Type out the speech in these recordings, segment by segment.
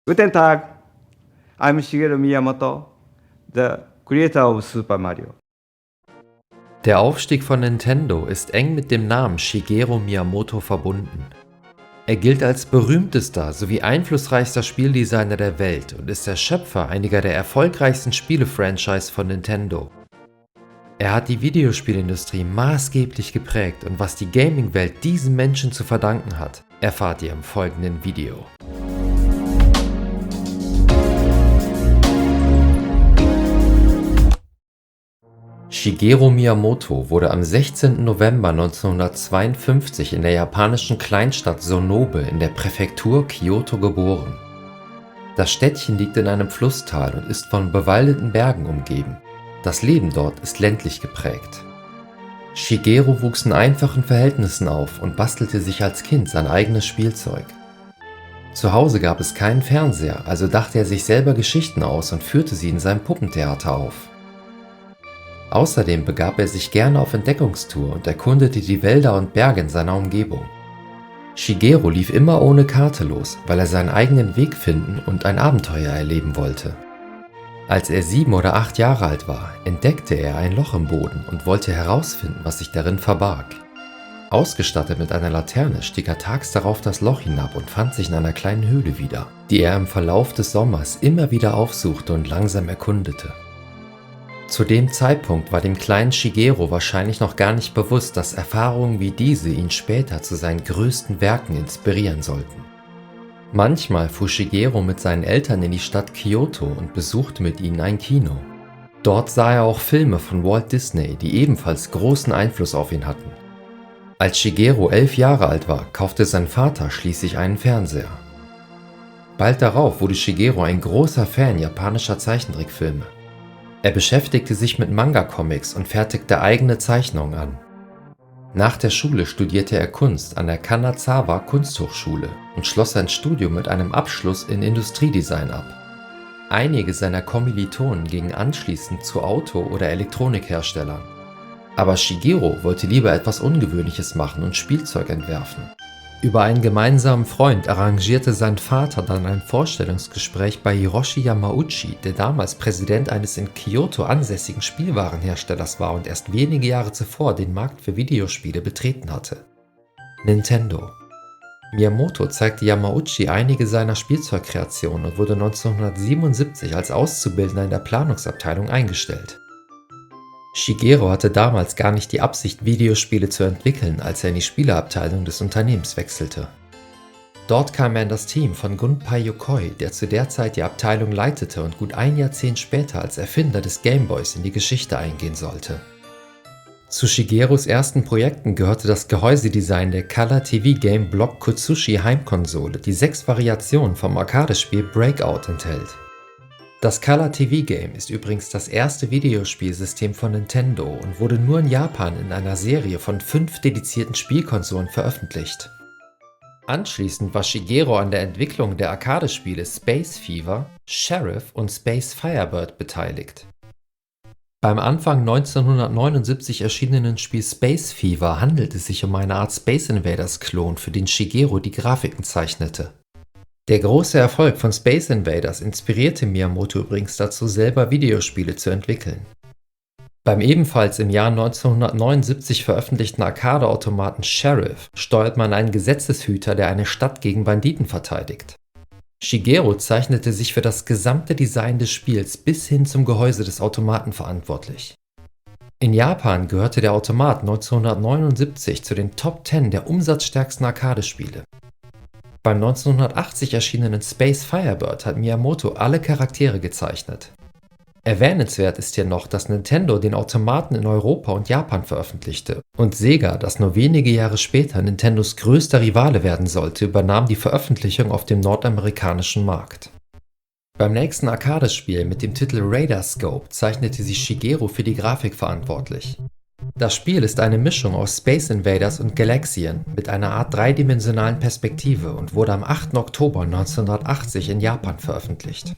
Guten Tag, I'm Shigeru Miyamoto, the creator of Super Mario. Der Aufstieg von Nintendo ist eng mit dem Namen Shigeru Miyamoto verbunden. Er gilt als berühmtester sowie einflussreichster Spieldesigner der Welt und ist der Schöpfer einiger der erfolgreichsten Spiele-Franchise von Nintendo. Er hat die Videospielindustrie maßgeblich geprägt und was die Gaming-Welt diesem Menschen zu verdanken hat, erfahrt ihr im folgenden Video. Shigeru Miyamoto wurde am 16. November 1952 in der japanischen Kleinstadt Sonobe in der Präfektur Kyoto geboren. Das Städtchen liegt in einem Flusstal und ist von bewaldeten Bergen umgeben. Das Leben dort ist ländlich geprägt. Shigeru wuchs in einfachen Verhältnissen auf und bastelte sich als Kind sein eigenes Spielzeug. Zu Hause gab es keinen Fernseher, also dachte er sich selber Geschichten aus und führte sie in seinem Puppentheater auf. Außerdem begab er sich gerne auf Entdeckungstour und erkundete die Wälder und Berge in seiner Umgebung. Shigeru lief immer ohne Karte los, weil er seinen eigenen Weg finden und ein Abenteuer erleben wollte. Als er 7 oder 8 Jahre alt war, entdeckte er ein Loch im Boden und wollte herausfinden, was sich darin verbarg. Ausgestattet mit einer Laterne stieg er tags darauf das Loch hinab und fand sich in einer kleinen Höhle wieder, die er im Verlauf des Sommers immer wieder aufsuchte und langsam erkundete. Zu dem Zeitpunkt war dem kleinen Shigeru wahrscheinlich noch gar nicht bewusst, dass Erfahrungen wie diese ihn später zu seinen größten Werken inspirieren sollten. Manchmal fuhr Shigeru mit seinen Eltern in die Stadt Kyoto und besuchte mit ihnen ein Kino. Dort sah er auch Filme von Walt Disney, die ebenfalls großen Einfluss auf ihn hatten. Als Shigeru 11 Jahre alt war, kaufte sein Vater schließlich einen Fernseher. Bald darauf wurde Shigeru ein großer Fan japanischer Zeichentrickfilme. Er beschäftigte sich mit Manga-Comics und fertigte eigene Zeichnungen an. Nach der Schule studierte er Kunst an der Kanazawa Kunsthochschule und schloss sein Studium mit einem Abschluss in Industriedesign ab. Einige seiner Kommilitonen gingen anschließend zu Auto- oder Elektronikherstellern. Aber Shigeru wollte lieber etwas Ungewöhnliches machen und Spielzeug entwerfen. Über einen gemeinsamen Freund arrangierte sein Vater dann ein Vorstellungsgespräch bei Hiroshi Yamauchi, der damals Präsident eines in Kyoto ansässigen Spielwarenherstellers war und erst wenige Jahre zuvor den Markt für Videospiele betreten hatte. Nintendo. Miyamoto zeigte Yamauchi einige seiner Spielzeugkreationen und wurde 1977 als Auszubildender in der Planungsabteilung eingestellt. Shigeru hatte damals gar nicht die Absicht, Videospiele zu entwickeln, als er in die Spieleabteilung des Unternehmens wechselte. Dort kam er in das Team von Gunpei Yokoi, der zu der Zeit die Abteilung leitete und gut ein Jahrzehnt später als Erfinder des Gameboys in die Geschichte eingehen sollte. Zu Shigerus ersten Projekten gehörte das Gehäusedesign der Color TV Game Block Kutsushi Heimkonsole, die 6 Variationen vom Arcadespiel Breakout enthält. Das Color TV Game ist übrigens das erste Videospielsystem von Nintendo und wurde nur in Japan in einer Serie von 5 dedizierten Spielkonsolen veröffentlicht. Anschließend war Shigeru an der Entwicklung der Arcade-Spiele Space Fever, Sheriff und Space Firebird beteiligt. Beim Anfang 1979 erschienenen Spiel Space Fever handelt es sich um eine Art Space Invaders-Klon, für den Shigeru die Grafiken zeichnete. Der große Erfolg von Space Invaders inspirierte Miyamoto übrigens dazu, selber Videospiele zu entwickeln. Beim ebenfalls im Jahr 1979 veröffentlichten Arcade-Automaten Sheriff steuert man einen Gesetzeshüter, der eine Stadt gegen Banditen verteidigt. Shigeru zeichnete sich für das gesamte Design des Spiels bis hin zum Gehäuse des Automaten verantwortlich. In Japan gehörte der Automat 1979 zu den Top 10 der umsatzstärksten Arcade-Spiele. Beim 1980 erschienenen Space Firebird hat Miyamoto alle Charaktere gezeichnet. Erwähnenswert ist hier noch, dass Nintendo den Automaten in Europa und Japan veröffentlichte und Sega, das nur wenige Jahre später Nintendos größter Rivale werden sollte, übernahm die Veröffentlichung auf dem nordamerikanischen Markt. Beim nächsten Arcade-Spiel mit dem Titel Radarscope zeichnete sich Shigeru für die Grafik verantwortlich. Das Spiel ist eine Mischung aus Space Invaders und Galaxian mit einer Art dreidimensionalen Perspektive und wurde am 8. Oktober 1980 in Japan veröffentlicht.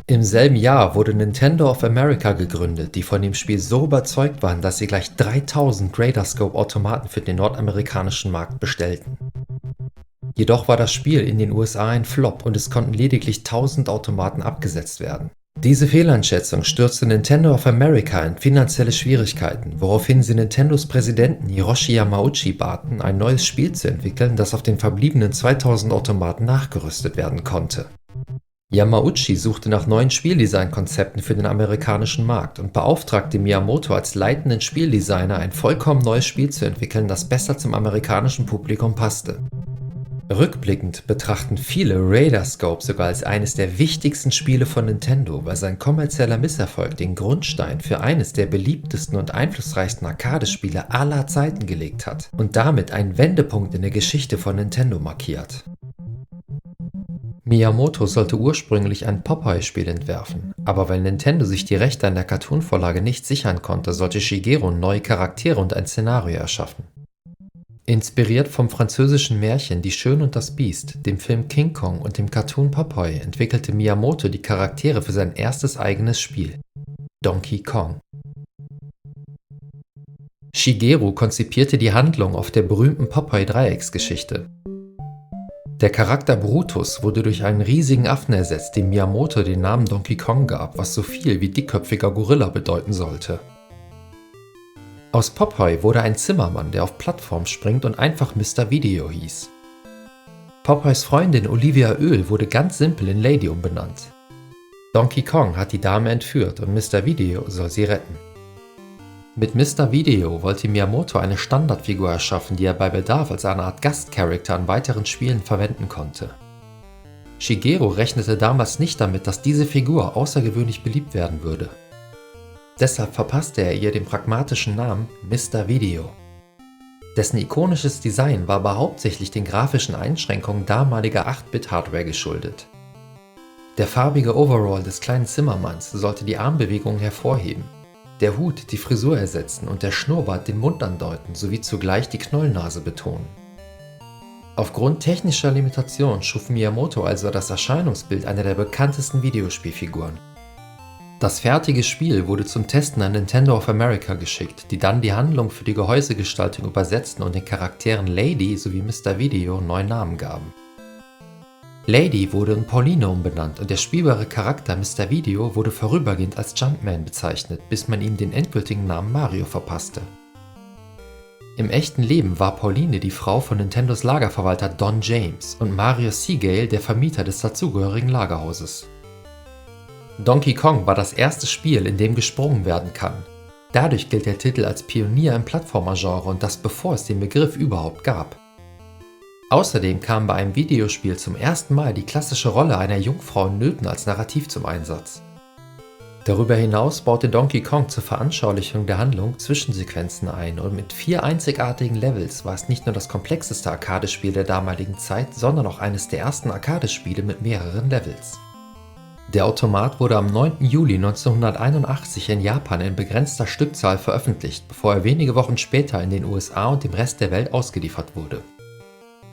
Im selben Jahr wurde Nintendo of America gegründet, die von dem Spiel so überzeugt waren, dass sie gleich 3000 Radarscope-Automaten für den nordamerikanischen Markt bestellten. Jedoch war das Spiel in den USA ein Flop und es konnten lediglich 1000 Automaten abgesetzt werden. Diese Fehleinschätzung stürzte Nintendo of America in finanzielle Schwierigkeiten, woraufhin sie Nintendos Präsidenten Hiroshi Yamauchi baten, ein neues Spiel zu entwickeln, das auf den verbliebenen 2000 Automaten nachgerüstet werden konnte. Yamauchi suchte nach neuen Spieldesignkonzepten für den amerikanischen Markt und beauftragte Miyamoto als leitenden Spieldesigner, ein vollkommen neues Spiel zu entwickeln, das besser zum amerikanischen Publikum passte. Rückblickend betrachten viele Radarscope sogar als eines der wichtigsten Spiele von Nintendo, weil sein kommerzieller Misserfolg den Grundstein für eines der beliebtesten und einflussreichsten Arcade-Spiele aller Zeiten gelegt hat und damit einen Wendepunkt in der Geschichte von Nintendo markiert. Miyamoto sollte ursprünglich ein Popeye-Spiel entwerfen, aber weil Nintendo sich die Rechte an der Cartoon-Vorlage nicht sichern konnte, sollte Shigeru neue Charaktere und ein Szenario erschaffen. Inspiriert vom französischen Märchen Die Schöne und das Biest, dem Film King Kong und dem Cartoon Popeye entwickelte Miyamoto die Charaktere für sein erstes eigenes Spiel, Donkey Kong. Shigeru konzipierte die Handlung auf der berühmten Popeye-Dreiecksgeschichte. Der Charakter Brutus wurde durch einen riesigen Affen ersetzt, dem Miyamoto den Namen Donkey Kong gab, was so viel wie dickköpfiger Gorilla bedeuten sollte. Aus Popeye wurde ein Zimmermann, der auf Plattformen springt und einfach Mr. Video hieß. Popeyes Freundin Olivia Öl wurde ganz simpel in Lady umbenannt. Donkey Kong hat die Dame entführt und Mr. Video soll sie retten. Mit Mr. Video wollte Miyamoto eine Standardfigur erschaffen, die er bei Bedarf als eine Art Gastcharakter an weiteren Spielen verwenden konnte. Shigeru rechnete damals nicht damit, dass diese Figur außergewöhnlich beliebt werden würde. Deshalb verpasste er ihr den pragmatischen Namen Mr. Video. Dessen ikonisches Design war aber hauptsächlich den grafischen Einschränkungen damaliger 8-Bit-Hardware geschuldet. Der farbige Overall des kleinen Zimmermanns sollte die Armbewegungen hervorheben, der Hut die Frisur ersetzen und der Schnurrbart den Mund andeuten sowie zugleich die Knollnase betonen. Aufgrund technischer Limitationen schuf Miyamoto also das Erscheinungsbild einer der bekanntesten Videospielfiguren. Das fertige Spiel wurde zum Testen an Nintendo of America geschickt, die dann die Handlung für die Gehäusegestaltung übersetzten und den Charakteren Lady sowie Mr. Video neuen Namen gaben. Lady wurde in Pauline umbenannt und der spielbare Charakter Mr. Video wurde vorübergehend als Jumpman bezeichnet, bis man ihm den endgültigen Namen Mario verpasste. Im echten Leben war Pauline die Frau von Nintendos Lagerverwalter Don James und Mario Seagale der Vermieter des dazugehörigen Lagerhauses. Donkey Kong war das erste Spiel, in dem gesprungen werden kann. Dadurch gilt der Titel als Pionier im Plattformer-Genre und das bevor es den Begriff überhaupt gab. Außerdem kam bei einem Videospiel zum ersten Mal die klassische Rolle einer Jungfrau in Nöten als Narrativ zum Einsatz. Darüber hinaus baute Donkey Kong zur Veranschaulichung der Handlung Zwischensequenzen ein und mit 4 einzigartigen Levels war es nicht nur das komplexeste Arcade-Spiel der damaligen Zeit, sondern auch eines der ersten Arcade-Spiele mit mehreren Levels. Der Automat wurde am 9. Juli 1981 in Japan in begrenzter Stückzahl veröffentlicht, bevor er wenige Wochen später in den USA und dem Rest der Welt ausgeliefert wurde.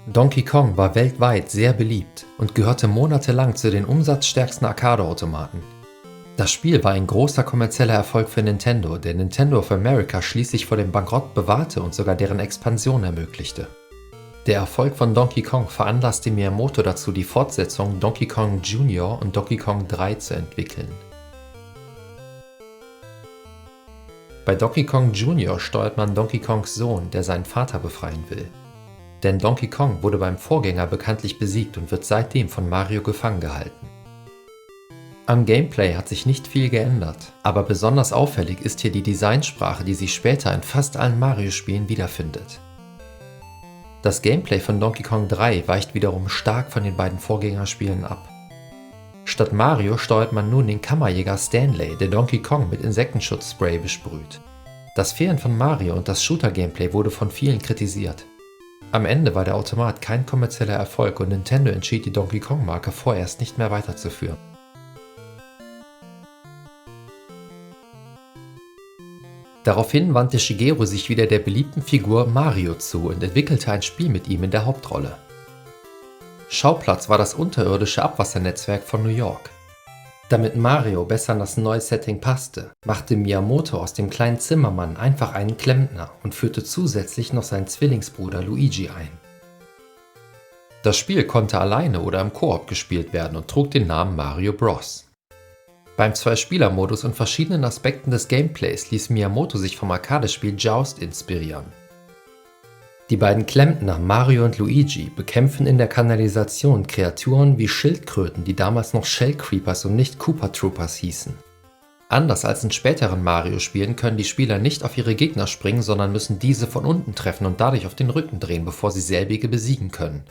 Donkey Kong war weltweit sehr beliebt und gehörte monatelang zu den umsatzstärksten Arcade-Automaten. Das Spiel war ein großer kommerzieller Erfolg für Nintendo, der Nintendo of America schließlich vor dem Bankrott bewahrte und sogar deren Expansion ermöglichte. Der Erfolg von Donkey Kong veranlasste Miyamoto dazu, die Fortsetzung Donkey Kong Jr. und Donkey Kong 3 zu entwickeln. Bei Donkey Kong Jr. steuert man Donkey Kongs Sohn, der seinen Vater befreien will. Denn Donkey Kong wurde beim Vorgänger bekanntlich besiegt und wird seitdem von Mario gefangen gehalten. Am Gameplay hat sich nicht viel geändert, aber besonders auffällig ist hier die Designsprache, die sich später in fast allen Mario-Spielen wiederfindet. Das Gameplay von Donkey Kong 3 weicht wiederum stark von den beiden Vorgängerspielen ab. Statt Mario steuert man nun den Kammerjäger Stanley, der Donkey Kong mit Insektenschutzspray besprüht. Das Fehlen von Mario und das Shooter-Gameplay wurde von vielen kritisiert. Am Ende war der Automat kein kommerzieller Erfolg und Nintendo entschied, die Donkey Kong-Marke vorerst nicht mehr weiterzuführen. Daraufhin wandte Shigeru sich wieder der beliebten Figur Mario zu und entwickelte ein Spiel mit ihm in der Hauptrolle. Schauplatz war das unterirdische Abwassernetzwerk von New York. Damit Mario besser in das neue Setting passte, machte Miyamoto aus dem kleinen Zimmermann einfach einen Klempner und führte zusätzlich noch seinen Zwillingsbruder Luigi ein. Das Spiel konnte alleine oder im Koop gespielt werden und trug den Namen Mario Bros. Beim Zwei-Spieler-Modus und verschiedenen Aspekten des Gameplays ließ Miyamoto sich vom Arcade-Spiel Joust inspirieren. Die beiden Klempner Mario und Luigi bekämpfen in der Kanalisation Kreaturen wie Schildkröten, die damals noch Shell Creepers und nicht Koopa Troopers hießen. Anders als in späteren Mario-Spielen können die Spieler nicht auf ihre Gegner springen, sondern müssen diese von unten treffen und dadurch auf den Rücken drehen, bevor sie selbige besiegen können.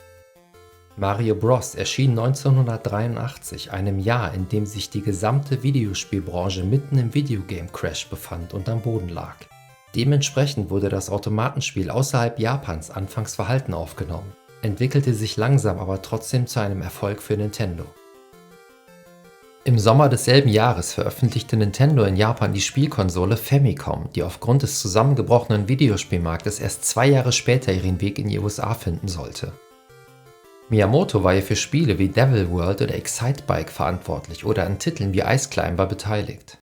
Mario Bros. Erschien 1983, einem Jahr, in dem sich die gesamte Videospielbranche mitten im Videogame-Crash befand und am Boden lag. Dementsprechend wurde das Automatenspiel außerhalb Japans anfangs verhalten aufgenommen, entwickelte sich langsam aber trotzdem zu einem Erfolg für Nintendo. Im Sommer desselben Jahres veröffentlichte Nintendo in Japan die Spielkonsole Famicom, die aufgrund des zusammengebrochenen Videospielmarktes erst 2 Jahre später ihren Weg in die USA finden sollte. Miyamoto war hier für Spiele wie Devil World oder Excitebike verantwortlich oder an Titeln wie Ice Climber beteiligt.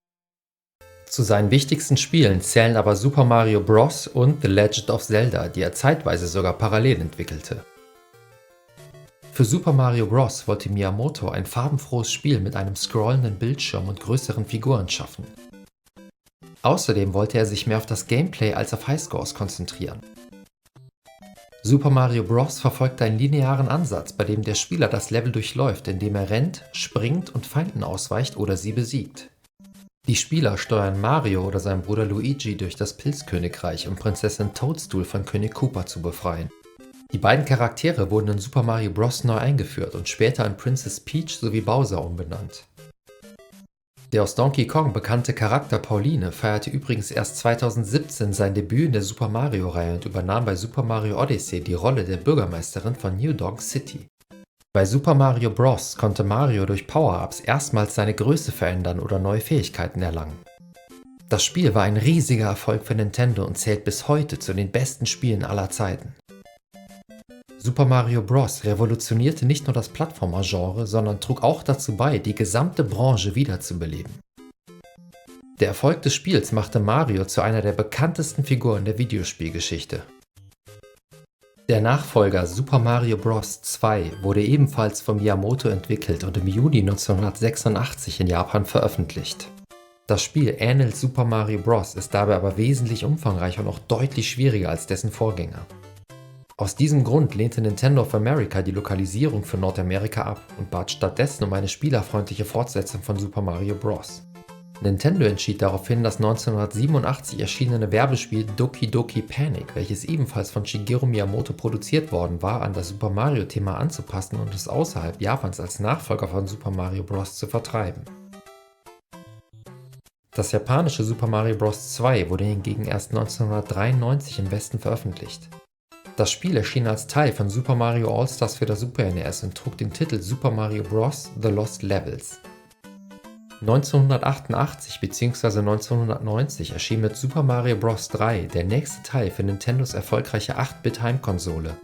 Zu seinen wichtigsten Spielen zählen aber Super Mario Bros. Und The Legend of Zelda, die er zeitweise sogar parallel entwickelte. Für Super Mario Bros. Wollte Miyamoto ein farbenfrohes Spiel mit einem scrollenden Bildschirm und größeren Figuren schaffen. Außerdem wollte er sich mehr auf das Gameplay als auf Highscores konzentrieren. Super Mario Bros. Verfolgt einen linearen Ansatz, bei dem der Spieler das Level durchläuft, indem er rennt, springt und Feinden ausweicht oder sie besiegt. Die Spieler steuern Mario oder seinen Bruder Luigi durch das Pilzkönigreich, um Prinzessin Toadstool von König Koopa zu befreien. Die beiden Charaktere wurden in Super Mario Bros. Neu eingeführt und später in Princess Peach sowie Bowser umbenannt. Der aus Donkey Kong bekannte Charakter Pauline feierte übrigens erst 2017 sein Debüt in der Super Mario-Reihe und übernahm bei Super Mario Odyssey die Rolle der Bürgermeisterin von New Donk City. Bei Super Mario Bros. Konnte Mario durch Power-Ups erstmals seine Größe verändern oder neue Fähigkeiten erlangen. Das Spiel war ein riesiger Erfolg für Nintendo und zählt bis heute zu den besten Spielen aller Zeiten. Super Mario Bros. Revolutionierte nicht nur das Plattformer-Genre, sondern trug auch dazu bei, die gesamte Branche wiederzubeleben. Der Erfolg des Spiels machte Mario zu einer der bekanntesten Figuren der Videospielgeschichte. Der Nachfolger Super Mario Bros. 2 wurde ebenfalls von Miyamoto entwickelt und im Juni 1986 in Japan veröffentlicht. Das Spiel ähnelt Super Mario Bros., ist dabei aber wesentlich umfangreicher und auch deutlich schwieriger als dessen Vorgänger. Aus diesem Grund lehnte Nintendo of America die Lokalisierung für Nordamerika ab und bat stattdessen um eine spielerfreundliche Fortsetzung von Super Mario Bros. Nintendo entschied daraufhin, das 1987 erschienene Werbespiel Doki Doki Panic, welches ebenfalls von Shigeru Miyamoto produziert worden war, an das Super Mario-Thema anzupassen und es außerhalb Japans als Nachfolger von Super Mario Bros. Zu vertreiben. Das japanische Super Mario Bros. 2 wurde hingegen erst 1993 im Westen veröffentlicht. Das Spiel erschien als Teil von Super Mario All-Stars für das Super NES und trug den Titel Super Mario Bros. The Lost Levels. 1988 bzw. 1990 erschien mit Super Mario Bros. 3 der nächste Teil für Nintendos erfolgreiche 8-Bit-Heimkonsole.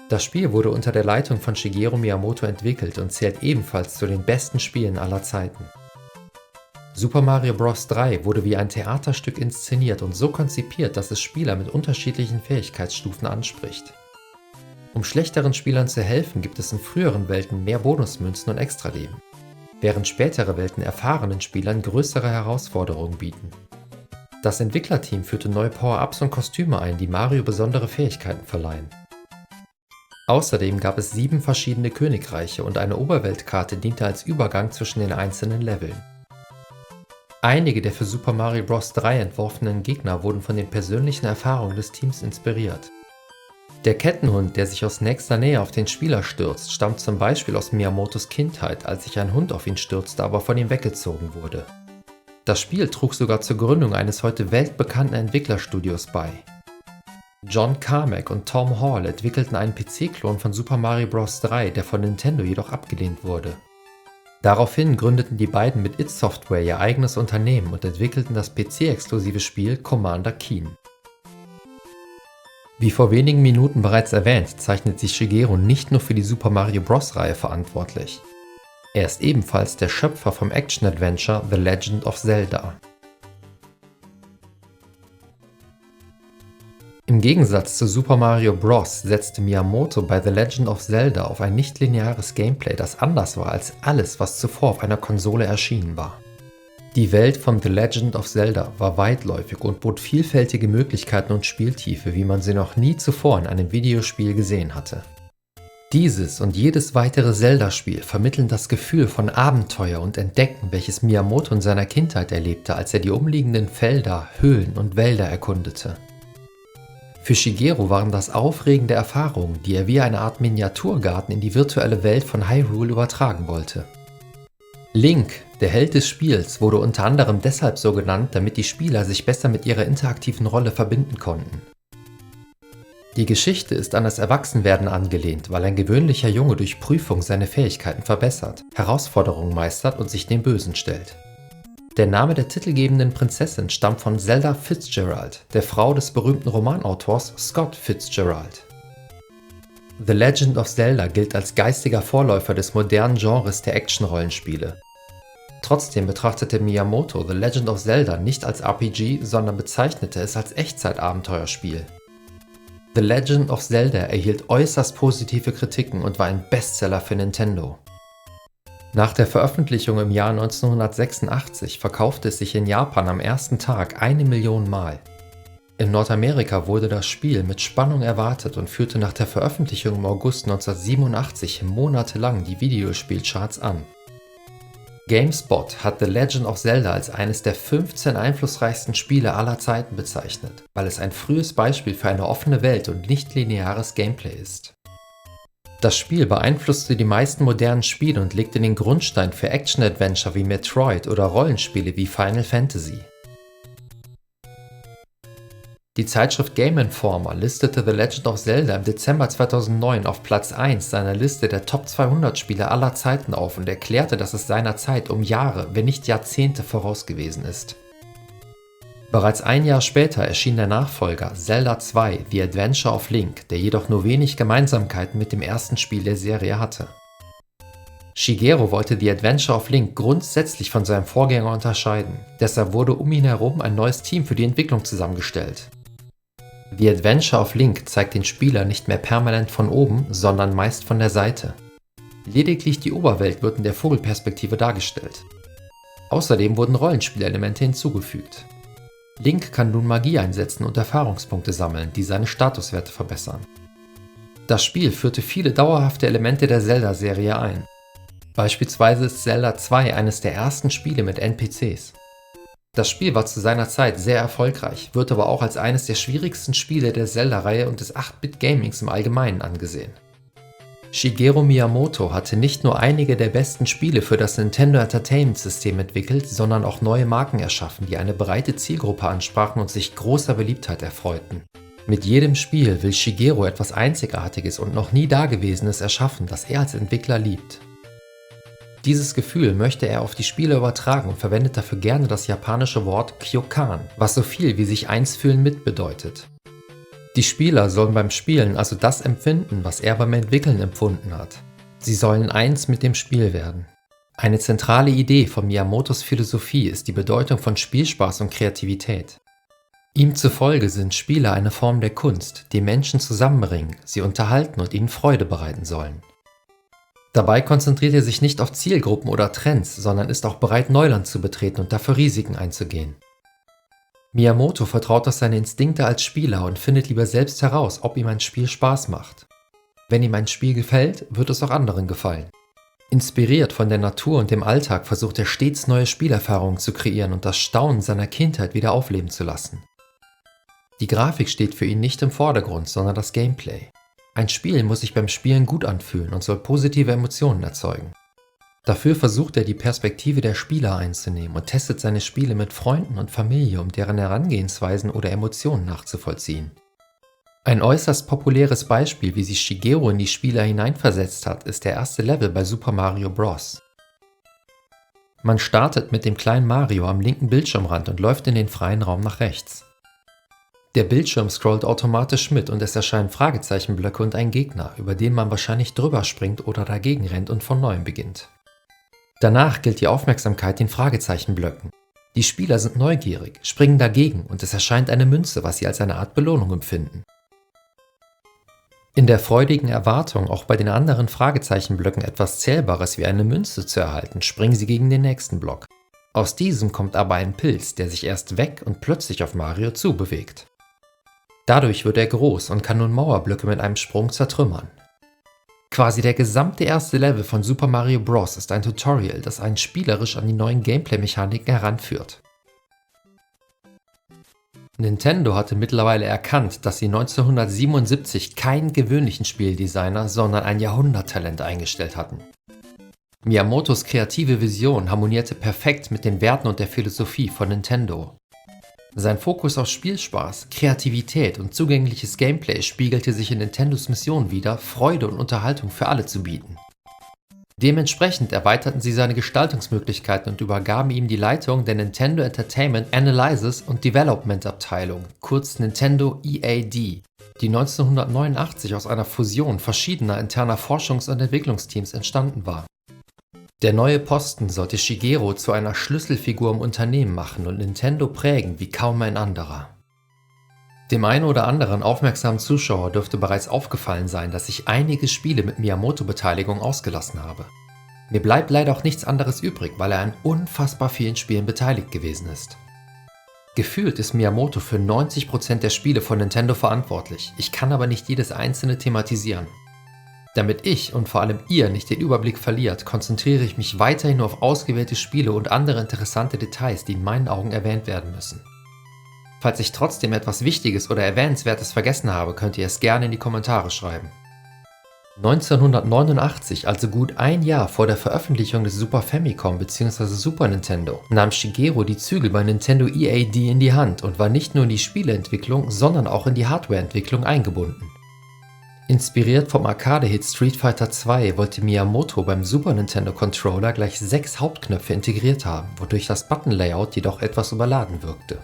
Das Spiel wurde unter der Leitung von Shigeru Miyamoto entwickelt und zählt ebenfalls zu den besten Spielen aller Zeiten. Super Mario Bros. 3 wurde wie ein Theaterstück inszeniert und so konzipiert, dass es Spieler mit unterschiedlichen Fähigkeitsstufen anspricht. Um schlechteren Spielern zu helfen, gibt es in früheren Welten mehr Bonusmünzen und Extraleben, während spätere Welten erfahrenen Spielern größere Herausforderungen bieten. Das Entwicklerteam führte neue Power-Ups und Kostüme ein, die Mario besondere Fähigkeiten verleihen. Außerdem gab es 7 verschiedene Königreiche und eine Oberweltkarte diente als Übergang zwischen den einzelnen Leveln. Einige der für Super Mario Bros. 3 entworfenen Gegner wurden von den persönlichen Erfahrungen des Teams inspiriert. Der Kettenhund, der sich aus nächster Nähe auf den Spieler stürzt, stammt zum Beispiel aus Miyamotos Kindheit, als sich ein Hund auf ihn stürzte, aber von ihm weggezogen wurde. Das Spiel trug sogar zur Gründung eines heute weltbekannten Entwicklerstudios bei. John Carmack und Tom Hall entwickelten einen PC-Klon von Super Mario Bros. 3, der von Nintendo jedoch abgelehnt wurde. Daraufhin gründeten die beiden mit id Software ihr eigenes Unternehmen und entwickelten das PC-exklusive Spiel Commander Keen. Wie vor wenigen Minuten bereits erwähnt, zeichnet sich Shigeru nicht nur für die Super Mario Bros. Reihe verantwortlich. Er ist ebenfalls der Schöpfer vom Action-Adventure The Legend of Zelda. Im Gegensatz zu Super Mario Bros. Setzte Miyamoto bei The Legend of Zelda auf ein nicht-lineares Gameplay, das anders war als alles, was zuvor auf einer Konsole erschienen war. Die Welt von The Legend of Zelda war weitläufig und bot vielfältige Möglichkeiten und Spieltiefe, wie man sie noch nie zuvor in einem Videospiel gesehen hatte. Dieses und jedes weitere Zelda-Spiel vermitteln das Gefühl von Abenteuer und Entdecken, welches Miyamoto in seiner Kindheit erlebte, als er die umliegenden Felder, Höhlen und Wälder erkundete. Für Shigeru waren das aufregende Erfahrungen, die er wie eine Art Miniaturgarten in die virtuelle Welt von Hyrule übertragen wollte. Link, der Held des Spiels, wurde unter anderem deshalb so genannt, damit die Spieler sich besser mit ihrer interaktiven Rolle verbinden konnten. Die Geschichte ist an das Erwachsenwerden angelehnt, weil ein gewöhnlicher Junge durch Prüfung seine Fähigkeiten verbessert, Herausforderungen meistert und sich dem Bösen stellt. Der Name der titelgebenden Prinzessin stammt von Zelda Fitzgerald, der Frau des berühmten Romanautors Scott Fitzgerald. The Legend of Zelda gilt als geistiger Vorläufer des modernen Genres der Action-Rollenspiele. Trotzdem betrachtete Miyamoto The Legend of Zelda nicht als RPG, sondern bezeichnete es als Echtzeit-Abenteuerspiel. The Legend of Zelda erhielt äußerst positive Kritiken und war ein Bestseller für Nintendo. Nach der Veröffentlichung im Jahr 1986 verkaufte es sich in Japan am ersten Tag 1 Million Mal. In Nordamerika wurde das Spiel mit Spannung erwartet und führte nach der Veröffentlichung im August 1987 monatelang die Videospielcharts an. GameSpot hat The Legend of Zelda als eines der 15 einflussreichsten Spiele aller Zeiten bezeichnet, weil es ein frühes Beispiel für eine offene Welt und nicht-lineares Gameplay ist. Das Spiel beeinflusste die meisten modernen Spiele und legte den Grundstein für Action-Adventure wie Metroid oder Rollenspiele wie Final Fantasy. Die Zeitschrift Game Informer listete The Legend of Zelda im Dezember 2009 auf Platz 1 seiner Liste der Top 200 Spiele aller Zeiten auf und erklärte, dass es seiner Zeit um Jahre, wenn nicht Jahrzehnte voraus gewesen ist. Bereits ein Jahr später erschien der Nachfolger Zelda 2 The Adventure of Link, der jedoch nur wenig Gemeinsamkeiten mit dem ersten Spiel der Serie hatte. Shigeru wollte The Adventure of Link grundsätzlich von seinem Vorgänger unterscheiden, deshalb wurde um ihn herum ein neues Team für die Entwicklung zusammengestellt. The Adventure of Link zeigt den Spieler nicht mehr permanent von oben, sondern meist von der Seite. Lediglich die Oberwelt wird in der Vogelperspektive dargestellt. Außerdem wurden Rollenspielelemente hinzugefügt. Link kann nun Magie einsetzen und Erfahrungspunkte sammeln, die seine Statuswerte verbessern. Das Spiel führte viele dauerhafte Elemente der Zelda-Serie ein. Beispielsweise ist Zelda 2 eines der ersten Spiele mit NPCs. Das Spiel war zu seiner Zeit sehr erfolgreich, wird aber auch als eines der schwierigsten Spiele der Zelda-Reihe und des 8-Bit-Gamings im Allgemeinen angesehen. Shigeru Miyamoto hatte nicht nur einige der besten Spiele für das Nintendo Entertainment System entwickelt, sondern auch neue Marken erschaffen, die eine breite Zielgruppe ansprachen und sich großer Beliebtheit erfreuten. Mit jedem Spiel will Shigeru etwas Einzigartiges und noch nie Dagewesenes erschaffen, das er als Entwickler liebt. Dieses Gefühl möchte er auf die Spiele übertragen und verwendet dafür gerne das japanische Wort Kyokan, was so viel wie sich eins fühlen mit bedeutet. Die Spieler sollen beim Spielen also das empfinden, was er beim Entwickeln empfunden hat. Sie sollen eins mit dem Spiel werden. Eine zentrale Idee von Miyamotos Philosophie ist die Bedeutung von Spielspaß und Kreativität. Ihm zufolge sind Spiele eine Form der Kunst, die Menschen zusammenbringen, sie unterhalten und ihnen Freude bereiten sollen. Dabei konzentriert er sich nicht auf Zielgruppen oder Trends, sondern ist auch bereit, Neuland zu betreten und dafür Risiken einzugehen. Miyamoto vertraut auf seine Instinkte als Spieler und findet lieber selbst heraus, ob ihm ein Spiel Spaß macht. Wenn ihm ein Spiel gefällt, wird es auch anderen gefallen. Inspiriert von der Natur und dem Alltag versucht er stets neue Spielerfahrungen zu kreieren und das Staunen seiner Kindheit wieder aufleben zu lassen. Die Grafik steht für ihn nicht im Vordergrund, sondern das Gameplay. Ein Spiel muss sich beim Spielen gut anfühlen und soll positive Emotionen erzeugen. Dafür versucht er, die Perspektive der Spieler einzunehmen und testet seine Spiele mit Freunden und Familie, um deren Herangehensweisen oder Emotionen nachzuvollziehen. Ein äußerst populäres Beispiel, wie sich Shigeru in die Spieler hineinversetzt hat, ist der erste Level bei Super Mario Bros. Man startet mit dem kleinen Mario am linken Bildschirmrand und läuft in den freien Raum nach rechts. Der Bildschirm scrollt automatisch mit und es erscheinen Fragezeichenblöcke und ein Gegner, über den man wahrscheinlich drüber springt oder dagegen rennt und von neuem beginnt. Danach gilt die Aufmerksamkeit den Fragezeichenblöcken. Die Spieler sind neugierig, springen dagegen und es erscheint eine Münze, was sie als eine Art Belohnung empfinden. In der freudigen Erwartung, auch bei den anderen Fragezeichenblöcken etwas Zählbares wie eine Münze zu erhalten, springen sie gegen den nächsten Block. Aus diesem kommt aber ein Pilz, der sich erst weg und plötzlich auf Mario zubewegt. Dadurch wird er groß und kann nun Mauerblöcke mit einem Sprung zertrümmern. Quasi der gesamte erste Level von Super Mario Bros. Ist ein Tutorial, das einen spielerisch an die neuen Gameplay-Mechaniken heranführt. Nintendo hatte mittlerweile erkannt, dass sie 1977 keinen gewöhnlichen Spieldesigner, sondern ein Jahrhunderttalent eingestellt hatten. Miyamotos kreative Vision harmonierte perfekt mit den Werten und der Philosophie von Nintendo. Sein Fokus auf Spielspaß, Kreativität und zugängliches Gameplay spiegelte sich in Nintendos Mission wider, Freude und Unterhaltung für alle zu bieten. Dementsprechend erweiterten sie seine Gestaltungsmöglichkeiten und übergaben ihm die Leitung der Nintendo Entertainment Analysis und Development Abteilung, kurz Nintendo EAD, die 1989 aus einer Fusion verschiedener interner Forschungs- und Entwicklungsteams entstanden war. Der neue Posten sollte Shigeru zu einer Schlüsselfigur im Unternehmen machen und Nintendo prägen wie kaum ein anderer. Dem einen oder anderen aufmerksamen Zuschauer dürfte bereits aufgefallen sein, dass ich einige Spiele mit Miyamoto-Beteiligung ausgelassen habe. Mir bleibt leider auch nichts anderes übrig, weil er an unfassbar vielen Spielen beteiligt gewesen ist. Gefühlt ist Miyamoto für 90% der Spiele von Nintendo verantwortlich, ich kann aber nicht jedes einzelne thematisieren. Damit ich und vor allem ihr nicht den Überblick verliert, konzentriere ich mich weiterhin nur auf ausgewählte Spiele und andere interessante Details, die in meinen Augen erwähnt werden müssen. Falls ich trotzdem etwas Wichtiges oder Erwähnenswertes vergessen habe, könnt ihr es gerne in die Kommentare schreiben. 1989, also gut ein Jahr vor der Veröffentlichung des Super Famicom bzw. Super Nintendo, nahm Shigeru die Zügel bei Nintendo EAD in die Hand und war nicht nur in die Spieleentwicklung, sondern auch in die Hardwareentwicklung eingebunden. Inspiriert vom Arcade-Hit Street Fighter II wollte Miyamoto beim Super Nintendo Controller gleich 6 Hauptknöpfe integriert haben, wodurch das Button-Layout jedoch etwas überladen wirkte.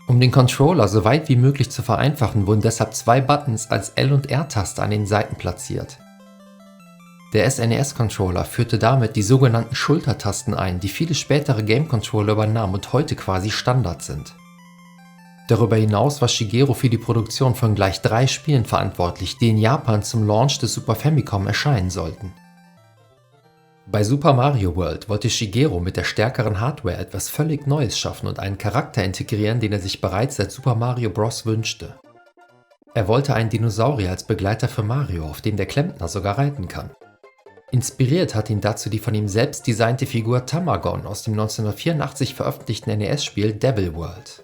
Um den Controller so weit wie möglich zu vereinfachen, wurden deshalb 2 Buttons als L- und R-Taste an den Seiten platziert. Der SNES-Controller führte damit die sogenannten Schultertasten ein, die viele spätere Game-Controller übernahmen und heute quasi Standard sind. Darüber hinaus war Shigeru für die Produktion von gleich 3 Spielen verantwortlich, die in Japan zum Launch des Super Famicom erscheinen sollten. Bei Super Mario World wollte Shigeru mit der stärkeren Hardware etwas völlig Neues schaffen und einen Charakter integrieren, den er sich bereits seit Super Mario Bros. Wünschte. Er wollte einen Dinosaurier als Begleiter für Mario, auf dem der Klempner sogar reiten kann. Inspiriert hat ihn dazu die von ihm selbst designte Figur Tamagon aus dem 1984 veröffentlichten NES-Spiel Devil World.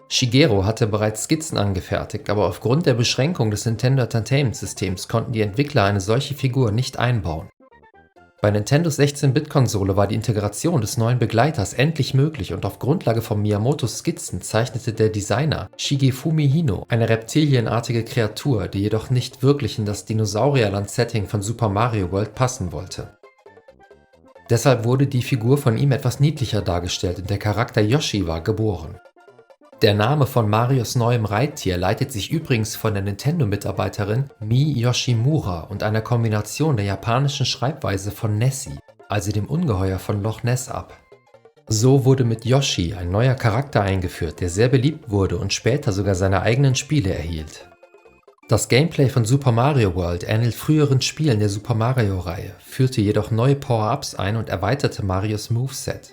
Shigeru hatte bereits Skizzen angefertigt, aber aufgrund der Beschränkung des Nintendo Entertainment Systems konnten die Entwickler eine solche Figur nicht einbauen. Bei Nintendos 16-Bit-Konsole war die Integration des neuen Begleiters endlich möglich und auf Grundlage von Miyamotos Skizzen zeichnete der Designer Shigefumi Hino eine reptilienartige Kreatur, die jedoch nicht wirklich in das Dinosaurierland-Setting von Super Mario World passen wollte. Deshalb wurde die Figur von ihm etwas niedlicher dargestellt und der Charakter Yoshi war geboren. Der Name von Marios neuem Reittier leitet sich übrigens von der Nintendo-Mitarbeiterin Mii Yoshimura und einer Kombination der japanischen Schreibweise von Nessie, also dem Ungeheuer von Loch Ness, ab. So wurde mit Yoshi ein neuer Charakter eingeführt, der sehr beliebt wurde und später sogar seine eigenen Spiele erhielt. Das Gameplay von Super Mario World ähnelt früheren Spielen der Super Mario-Reihe, führte jedoch neue Power-Ups ein und erweiterte Marios Moveset.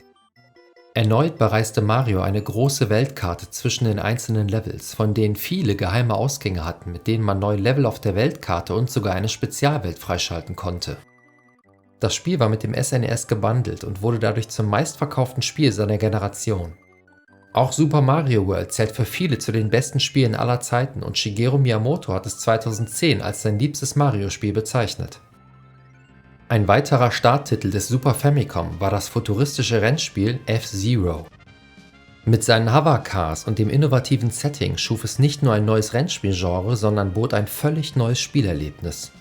Erneut bereiste Mario eine große Weltkarte zwischen den einzelnen Levels, von denen viele geheime Ausgänge hatten, mit denen man neue Level auf der Weltkarte und sogar eine Spezialwelt freischalten konnte. Das Spiel war mit dem SNES gebundelt und wurde dadurch zum meistverkauften Spiel seiner Generation. Auch Super Mario World zählt für viele zu den besten Spielen aller Zeiten und Shigeru Miyamoto hat es 2010 als sein liebstes Mario-Spiel bezeichnet. Ein weiterer Starttitel des Super Famicom war das futuristische Rennspiel F-Zero. Mit seinen Hovercars und dem innovativen Setting schuf es nicht nur ein neues Rennspielgenre, sondern bot ein völlig neues Spielerlebnis.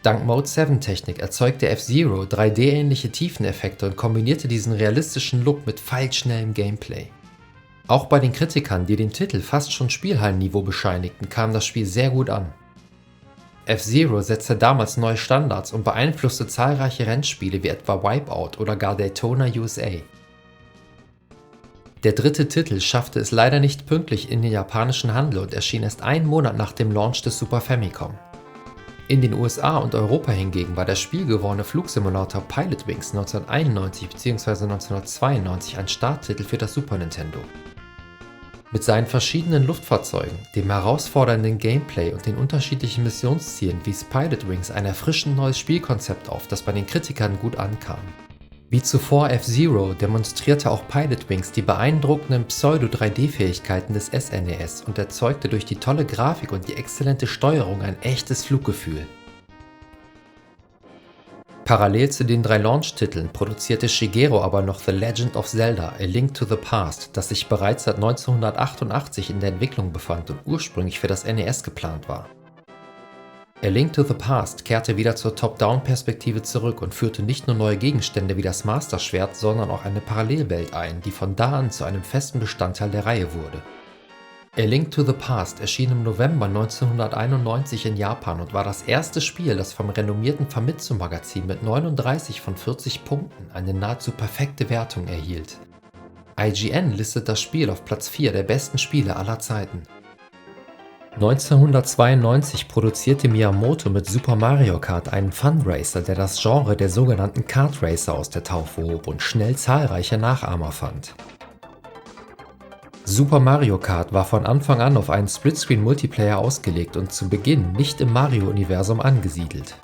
Dank Mode 7 Technik erzeugte F-Zero 3D-ähnliche Tiefeneffekte und kombinierte diesen realistischen Look mit pfeilschnellem Gameplay. Auch bei den Kritikern, die den Titel fast schon Spielhallenniveau bescheinigten, kam das Spiel sehr gut an. F-Zero setzte damals neue Standards und beeinflusste zahlreiche Rennspiele wie etwa Wipeout oder gar Daytona USA. Der dritte Titel schaffte es leider nicht pünktlich in den japanischen Handel und erschien erst einen Monat nach dem Launch des Super Famicom. In den USA und Europa hingegen war der spielgewordene Flugsimulator Pilotwings 1991 bzw. 1992 ein Starttitel für das Super Nintendo. Mit seinen verschiedenen Luftfahrzeugen, dem herausfordernden Gameplay und den unterschiedlichen Missionszielen wies Pilotwings ein erfrischend neues Spielkonzept auf, das bei den Kritikern gut ankam. Wie zuvor F-Zero demonstrierte auch Pilotwings die beeindruckenden Pseudo-3D-Fähigkeiten des SNES und erzeugte durch die tolle Grafik und die exzellente Steuerung ein echtes Fluggefühl. Parallel zu den 3 Launch-Titeln produzierte Shigeru aber noch The Legend of Zelda: A Link to the Past, das sich bereits seit 1988 in der Entwicklung befand und ursprünglich für das NES geplant war. A Link to the Past kehrte wieder zur Top-Down-Perspektive zurück und führte nicht nur neue Gegenstände wie das Master-Schwert, sondern auch eine Parallelwelt ein, die von da an zu einem festen Bestandteil der Reihe wurde. A Link to the Past erschien im November 1991 in Japan und war das erste Spiel, das vom renommierten Famitsu-Magazin mit 39 von 40 Punkten eine nahezu perfekte Wertung erhielt. IGN listet das Spiel auf Platz 4 der besten Spiele aller Zeiten. 1992 produzierte Miyamoto mit Super Mario Kart einen Funracer, der das Genre der sogenannten Kart Racer aus der Taufe hob und schnell zahlreiche Nachahmer fand. Super Mario Kart war von Anfang an auf einen Splitscreen-Multiplayer ausgelegt und zu Beginn nicht im Mario-Universum angesiedelt.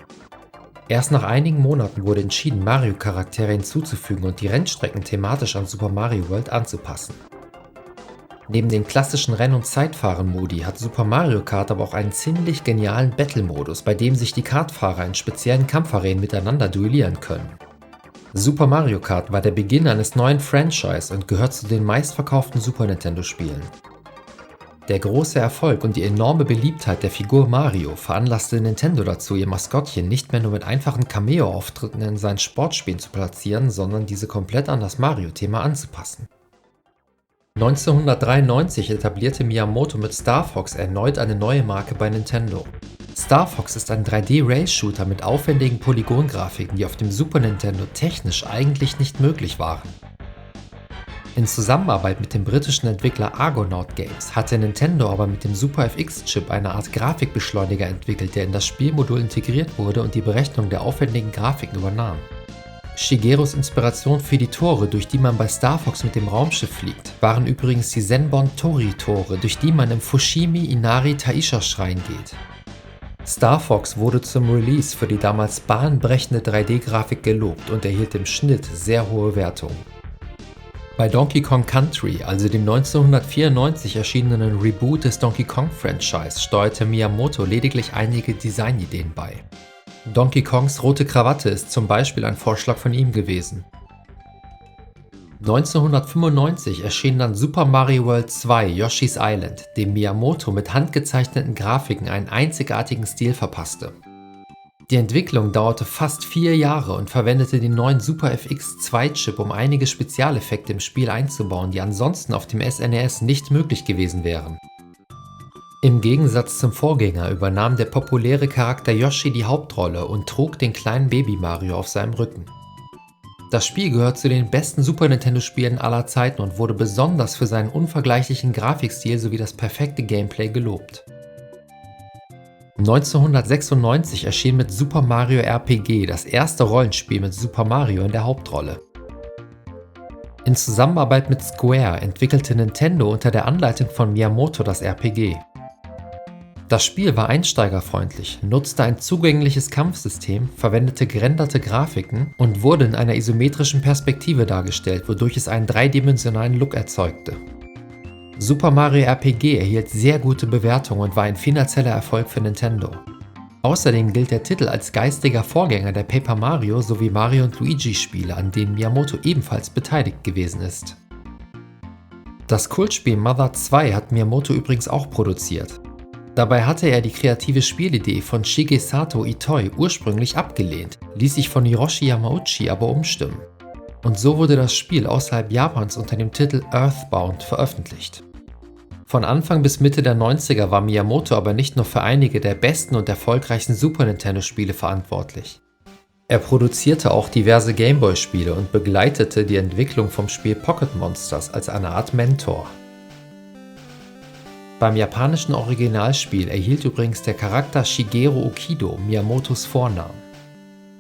Erst nach einigen Monaten wurde entschieden, Mario-Charaktere hinzuzufügen und die Rennstrecken thematisch an Super Mario World anzupassen. Neben den klassischen Renn- und Zeitfahren-Modi hat Super Mario Kart aber auch einen ziemlich genialen Battle-Modus, bei dem sich die Kartfahrer in speziellen Kampfarenen miteinander duellieren können. Super Mario Kart war der Beginn eines neuen Franchise und gehört zu den meistverkauften Super Nintendo-Spielen. Der große Erfolg und die enorme Beliebtheit der Figur Mario veranlasste Nintendo dazu, ihr Maskottchen nicht mehr nur mit einfachen Cameo-Auftritten in seinen Sportspielen zu platzieren, sondern diese komplett an das Mario-Thema anzupassen. 1993 etablierte Miyamoto mit Star Fox erneut eine neue Marke bei Nintendo. Star Fox ist ein 3D-Race-Shooter mit aufwendigen Polygongrafiken, die auf dem Super Nintendo technisch eigentlich nicht möglich waren. In Zusammenarbeit mit dem britischen Entwickler Argonaut Games hatte Nintendo aber mit dem Super FX-Chip eine Art Grafikbeschleuniger entwickelt, der in das Spielmodul integriert wurde und die Berechnung der aufwendigen Grafiken übernahm. Shigerus Inspiration für die Tore, durch die man bei Star Fox mit dem Raumschiff fliegt, waren übrigens die Zenbon Tori-Tore, durch die man im Fushimi Inari Taisha Schrein geht. Star Fox wurde zum Release für die damals bahnbrechende 3D-Grafik gelobt und erhielt im Schnitt sehr hohe Wertungen. Bei Donkey Kong Country, also dem 1994 erschienenen Reboot des Donkey Kong-Franchise, steuerte Miyamoto lediglich einige Designideen bei. Donkey Kongs rote Krawatte ist zum Beispiel ein Vorschlag von ihm gewesen. 1995 erschien dann Super Mario World 2 Yoshi's Island, dem Miyamoto mit handgezeichneten Grafiken einen einzigartigen Stil verpasste. Die Entwicklung dauerte fast 4 Jahre und verwendete den neuen Super FX2-Chip, um einige Spezialeffekte im Spiel einzubauen, die ansonsten auf dem SNES nicht möglich gewesen wären. Im Gegensatz zum Vorgänger übernahm der populäre Charakter Yoshi die Hauptrolle und trug den kleinen Baby Mario auf seinem Rücken. Das Spiel gehört zu den besten Super Nintendo-Spielen aller Zeiten und wurde besonders für seinen unvergleichlichen Grafikstil sowie das perfekte Gameplay gelobt. 1996 erschien mit Super Mario RPG das erste Rollenspiel mit Super Mario in der Hauptrolle. In Zusammenarbeit mit Square entwickelte Nintendo unter der Anleitung von Miyamoto das RPG. Das Spiel war einsteigerfreundlich, nutzte ein zugängliches Kampfsystem, verwendete gerenderte Grafiken und wurde in einer isometrischen Perspektive dargestellt, wodurch es einen dreidimensionalen Look erzeugte. Super Mario RPG erhielt sehr gute Bewertungen und war ein finanzieller Erfolg für Nintendo. Außerdem gilt der Titel als geistiger Vorgänger der Paper Mario sowie Mario & Luigi Spiele, an denen Miyamoto ebenfalls beteiligt gewesen ist. Das Kultspiel Mother 2 hat Miyamoto übrigens auch produziert. Dabei hatte er die kreative Spielidee von Shigesato Itoi ursprünglich abgelehnt, ließ sich von Hiroshi Yamauchi aber umstimmen. Und so wurde das Spiel außerhalb Japans unter dem Titel Earthbound veröffentlicht. Von Anfang bis Mitte der 90er war Miyamoto aber nicht nur für einige der besten und erfolgreichsten Super Nintendo-Spiele verantwortlich. Er produzierte auch diverse Gameboy-Spiele und begleitete die Entwicklung vom Spiel Pocket Monsters als eine Art Mentor. Beim japanischen Originalspiel erhielt übrigens der Charakter Shigeru Okido Miyamotos Vornamen.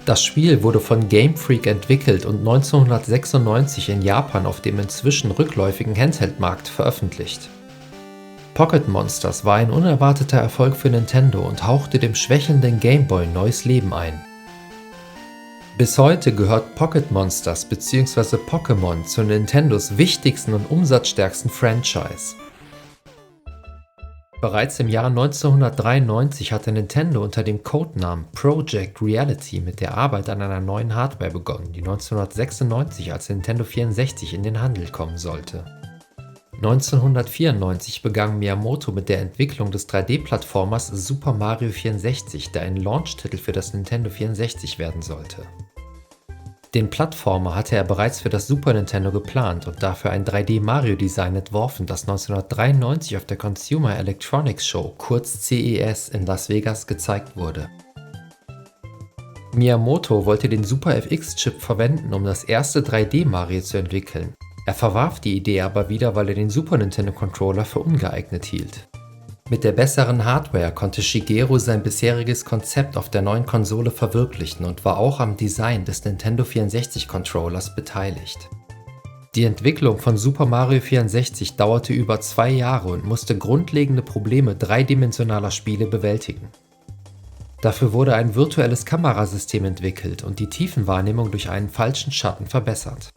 Das Spiel wurde von Game Freak entwickelt und 1996 in Japan auf dem inzwischen rückläufigen Handheld-Markt veröffentlicht. Pocket Monsters war ein unerwarteter Erfolg für Nintendo und hauchte dem schwächelnden Game Boy neues Leben ein. Bis heute gehört Pocket Monsters bzw. Pokémon zu Nintendos wichtigsten und umsatzstärksten Franchise. Bereits im Jahr 1993 hatte Nintendo unter dem Codenamen Project Reality mit der Arbeit an einer neuen Hardware begonnen, die 1996 als Nintendo 64 in den Handel kommen sollte. 1994 begann Miyamoto mit der Entwicklung des 3D-Plattformers Super Mario 64, der ein Launch-Titel für das Nintendo 64 werden sollte. Den Plattformer hatte er bereits für das Super Nintendo geplant und dafür ein 3D-Mario-Design entworfen, das 1993 auf der Consumer Electronics Show, kurz CES, in Las Vegas gezeigt wurde. Miyamoto wollte den Super FX-Chip verwenden, um das erste 3D-Mario zu entwickeln. Er verwarf die Idee aber wieder, weil er den Super Nintendo Controller für ungeeignet hielt. Mit der besseren Hardware konnte Shigeru sein bisheriges Konzept auf der neuen Konsole verwirklichen und war auch am Design des Nintendo 64 Controllers beteiligt. Die Entwicklung von Super Mario 64 dauerte über 2 Jahre und musste grundlegende Probleme dreidimensionaler Spiele bewältigen. Dafür wurde ein virtuelles Kamerasystem entwickelt und die Tiefenwahrnehmung durch einen falschen Schatten verbessert.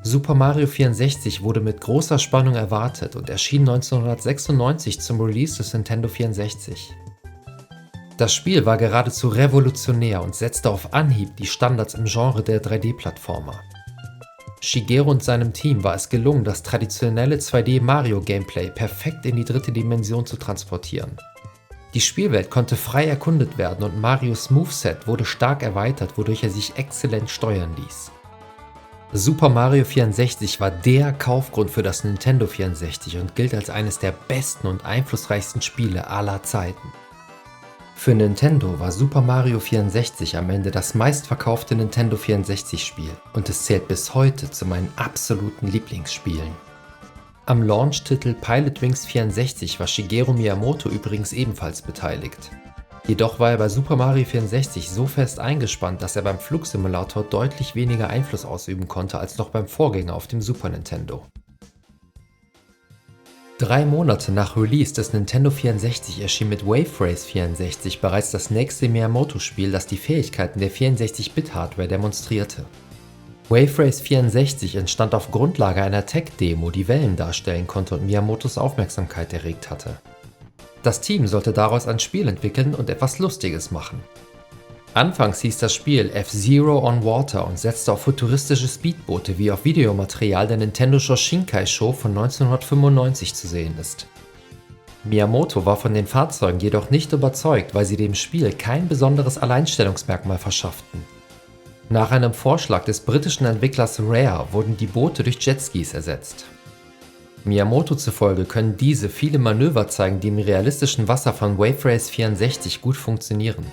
Super Mario 64 wurde mit großer Spannung erwartet und erschien 1996 zum Release des Nintendo 64. Das Spiel war geradezu revolutionär und setzte auf Anhieb die Standards im Genre der 3D-Plattformer. Shigeru und seinem Team war es gelungen, das traditionelle 2D-Mario-Gameplay perfekt in die dritte Dimension zu transportieren. Die Spielwelt konnte frei erkundet werden und Marios Moveset wurde stark erweitert, wodurch er sich exzellent steuern ließ. Super Mario 64 war der Kaufgrund für das Nintendo 64 und gilt als eines der besten und einflussreichsten Spiele aller Zeiten. Für Nintendo war Super Mario 64 am Ende das meistverkaufte Nintendo 64-Spiel und es zählt bis heute zu meinen absoluten Lieblingsspielen. Am Launch-Titel Pilot Wings 64 war Shigeru Miyamoto übrigens ebenfalls beteiligt. Jedoch war er bei Super Mario 64 so fest eingespannt, dass er beim Flugsimulator deutlich weniger Einfluss ausüben konnte als noch beim Vorgänger auf dem Super Nintendo. 3 Monate nach Release des Nintendo 64 erschien mit Wave Race 64 bereits das nächste Miyamoto-Spiel, das die Fähigkeiten der 64-Bit-Hardware demonstrierte. Wave Race 64 entstand auf Grundlage einer Tech-Demo, die Wellen darstellen konnte und Miyamotos Aufmerksamkeit erregt hatte. Das Team sollte daraus ein Spiel entwickeln und etwas Lustiges machen. Anfangs hieß das Spiel F-Zero on Water und setzte auf futuristische Speedboote, wie auf Videomaterial der Nintendo Shoshinkai Show von 1995 zu sehen ist. Miyamoto war von den Fahrzeugen jedoch nicht überzeugt, weil sie dem Spiel kein besonderes Alleinstellungsmerkmal verschafften. Nach einem Vorschlag des britischen Entwicklers Rare wurden die Boote durch Jetskis ersetzt. Miyamoto zufolge können diese viele Manöver zeigen, die im realistischen Wasser von Wave Race 64 gut funktionieren.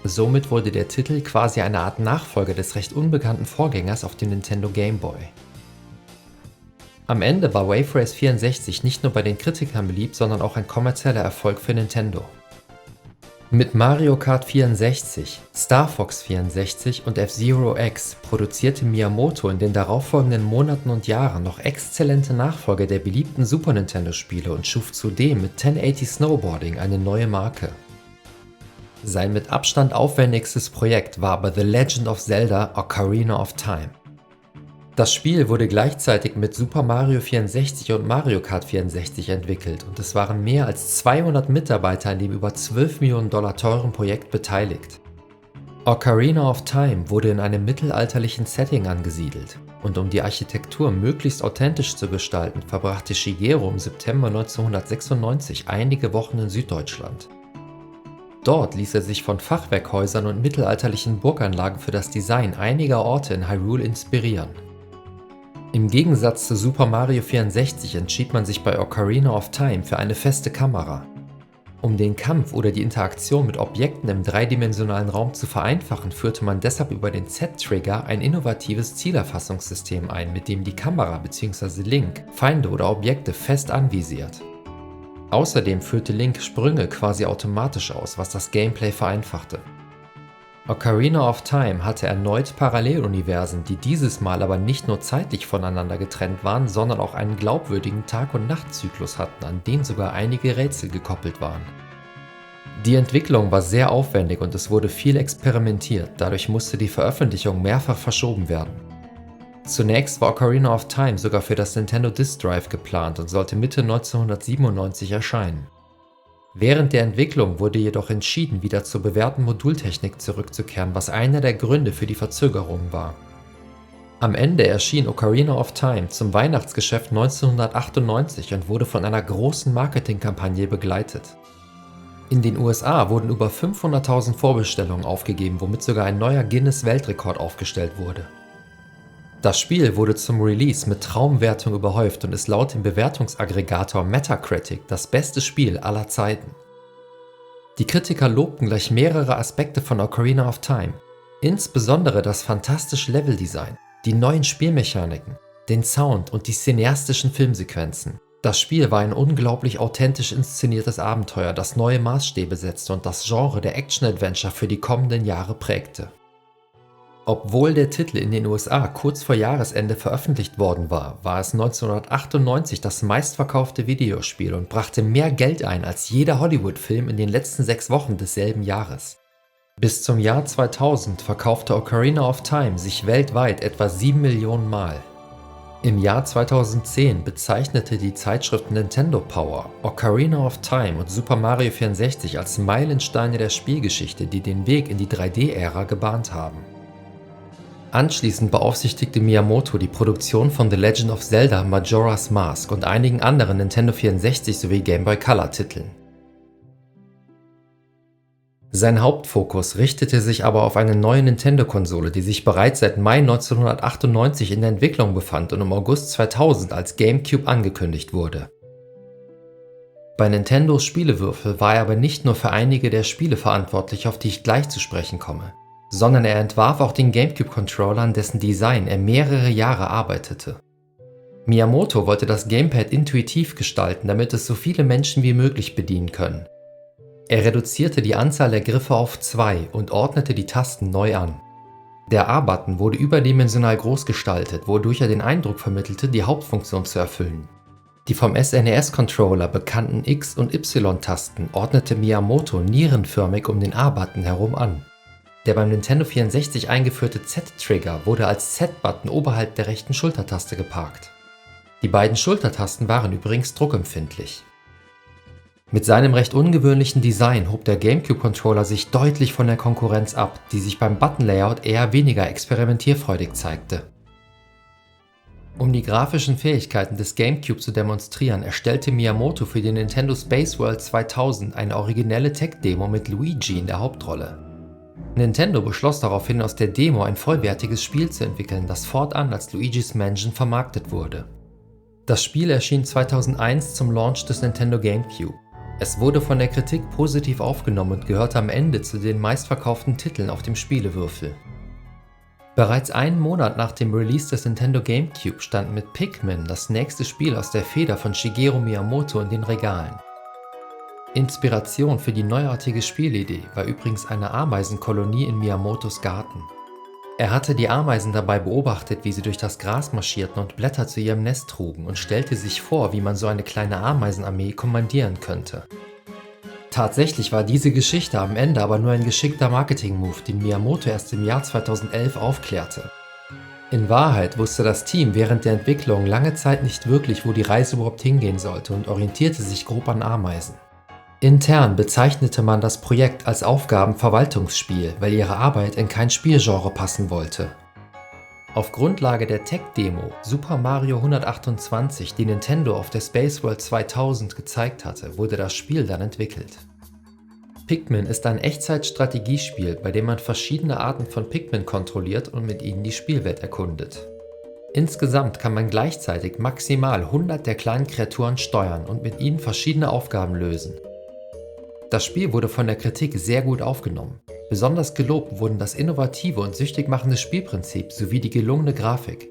Somit wurde der Titel quasi eine Art Nachfolger des recht unbekannten Vorgängers auf dem Nintendo Game Boy. Am Ende war Wave Race 64 nicht nur bei den Kritikern beliebt, sondern auch ein kommerzieller Erfolg für Nintendo. Mit Mario Kart 64, Star Fox 64 und F-Zero X produzierte Miyamoto in den darauffolgenden Monaten und Jahren noch exzellente Nachfolger der beliebten Super Nintendo-Spiele und schuf zudem mit 1080 Snowboarding eine neue Marke. Sein mit Abstand aufwendigstes Projekt war aber The Legend of Zelda: Ocarina of Time. Das Spiel wurde gleichzeitig mit Super Mario 64 und Mario Kart 64 entwickelt und es waren mehr als 200 Mitarbeiter an dem über $12 Millionen teuren Projekt beteiligt. Ocarina of Time wurde in einem mittelalterlichen Setting angesiedelt und um die Architektur möglichst authentisch zu gestalten, verbrachte Shigeru im September 1996 einige Wochen in Süddeutschland. Dort ließ er sich von Fachwerkhäusern und mittelalterlichen Burganlagen für das Design einiger Orte in Hyrule inspirieren. Im Gegensatz zu Super Mario 64 entschied man sich bei Ocarina of Time für eine feste Kamera. Um den Kampf oder die Interaktion mit Objekten im dreidimensionalen Raum zu vereinfachen, führte man deshalb über den Z-Trigger ein innovatives Zielerfassungssystem ein, mit dem die Kamera bzw. Link Feinde oder Objekte fest anvisiert. Außerdem führte Link Sprünge quasi automatisch aus, was das Gameplay vereinfachte. Ocarina of Time hatte erneut Paralleluniversen, die dieses Mal aber nicht nur zeitlich voneinander getrennt waren, sondern auch einen glaubwürdigen Tag- und Nachtzyklus hatten, an den sogar einige Rätsel gekoppelt waren. Die Entwicklung war sehr aufwendig und es wurde viel experimentiert, dadurch musste die Veröffentlichung mehrfach verschoben werden. Zunächst war Ocarina of Time sogar für das Nintendo Disk Drive geplant und sollte Mitte 1997 erscheinen. Während der Entwicklung wurde jedoch entschieden, wieder zur bewährten Modultechnik zurückzukehren, was einer der Gründe für die Verzögerung war. Am Ende erschien Ocarina of Time zum Weihnachtsgeschäft 1998 und wurde von einer großen Marketingkampagne begleitet. In den USA wurden über 500.000 Vorbestellungen aufgegeben, womit sogar ein neuer Guinness-Weltrekord aufgestellt wurde. Das Spiel wurde zum Release mit Traumwertung überhäuft und ist laut dem Bewertungsaggregator Metacritic das beste Spiel aller Zeiten. Die Kritiker lobten gleich mehrere Aspekte von Ocarina of Time, insbesondere das fantastische Leveldesign, die neuen Spielmechaniken, den Sound und die cineastischen Filmsequenzen. Das Spiel war ein unglaublich authentisch inszeniertes Abenteuer, das neue Maßstäbe setzte und das Genre der Action-Adventure für die kommenden Jahre prägte. Obwohl der Titel in den USA kurz vor Jahresende veröffentlicht worden war, war es 1998 das meistverkaufte Videospiel und brachte mehr Geld ein als jeder Hollywood-Film in den letzten 6 Wochen desselben Jahres. Bis zum Jahr 2000 verkaufte Ocarina of Time sich weltweit etwa 7 Millionen Mal. Im Jahr 2010 bezeichnete die Zeitschrift Nintendo Power Ocarina of Time und Super Mario 64 als Meilensteine der Spielgeschichte, die den Weg in die 3D-Ära gebahnt haben. Anschließend beaufsichtigte Miyamoto die Produktion von The Legend of Zelda Majora's Mask und einigen anderen Nintendo 64 sowie Game Boy Color Titeln. Sein Hauptfokus richtete sich aber auf eine neue Nintendo-Konsole, die sich bereits seit Mai 1998 in der Entwicklung befand und im August 2000 als GameCube angekündigt wurde. Bei Nintendos Spielewürfel war er aber nicht nur für einige der Spiele verantwortlich, auf die ich gleich zu sprechen komme, sondern er entwarf auch den GameCube-Controller, an dessen Design er mehrere Jahre arbeitete. Miyamoto wollte das Gamepad intuitiv gestalten, damit es so viele Menschen wie möglich bedienen können. Er reduzierte die Anzahl der Griffe auf 2 und ordnete die Tasten neu an. Der A-Button wurde überdimensional groß gestaltet, wodurch er den Eindruck vermittelte, die Hauptfunktion zu erfüllen. Die vom SNES-Controller bekannten X- und Y-Tasten ordnete Miyamoto nierenförmig um den A-Button herum an. Der beim Nintendo 64 eingeführte Z-Trigger wurde als Z-Button oberhalb der rechten Schultertaste geparkt. Die beiden Schultertasten waren übrigens druckempfindlich. Mit seinem recht ungewöhnlichen Design hob der GameCube-Controller sich deutlich von der Konkurrenz ab, die sich beim Button-Layout eher weniger experimentierfreudig zeigte. Um die grafischen Fähigkeiten des GameCube zu demonstrieren, erstellte Miyamoto für die Nintendo Space World 2000 eine originelle Tech-Demo mit Luigi in der Hauptrolle. Nintendo beschloss daraufhin, aus der Demo ein vollwertiges Spiel zu entwickeln, das fortan als Luigi's Mansion vermarktet wurde. Das Spiel erschien 2001 zum Launch des Nintendo GameCube. Es wurde von der Kritik positiv aufgenommen und gehörte am Ende zu den meistverkauften Titeln auf dem Spielewürfel. Bereits einen Monat nach dem Release des Nintendo GameCube stand mit Pikmin das nächste Spiel aus der Feder von Shigeru Miyamoto in den Regalen. Inspiration für die neuartige Spielidee war übrigens eine Ameisenkolonie in Miyamotos Garten. Er hatte die Ameisen dabei beobachtet, wie sie durch das Gras marschierten und Blätter zu ihrem Nest trugen und stellte sich vor, wie man so eine kleine Ameisenarmee kommandieren könnte. Tatsächlich war diese Geschichte am Ende aber nur ein geschickter Marketing-Move, den Miyamoto erst im Jahr 2011 aufklärte. In Wahrheit wusste das Team während der Entwicklung lange Zeit nicht wirklich, wo die Reise überhaupt hingehen sollte und orientierte sich grob an Ameisen. Intern bezeichnete man das Projekt als Aufgabenverwaltungsspiel, weil ihre Arbeit in kein Spielgenre passen wollte. Auf Grundlage der Tech-Demo Super Mario 128, die Nintendo auf der Space World 2000 gezeigt hatte, wurde das Spiel dann entwickelt. Pikmin ist ein Echtzeit-Strategiespiel, bei dem man verschiedene Arten von Pikmin kontrolliert und mit ihnen die Spielwelt erkundet. Insgesamt kann man gleichzeitig maximal 100 der kleinen Kreaturen steuern und mit ihnen verschiedene Aufgaben lösen. Das Spiel wurde von der Kritik sehr gut aufgenommen. Besonders gelobt wurden das innovative und süchtig machende Spielprinzip sowie die gelungene Grafik.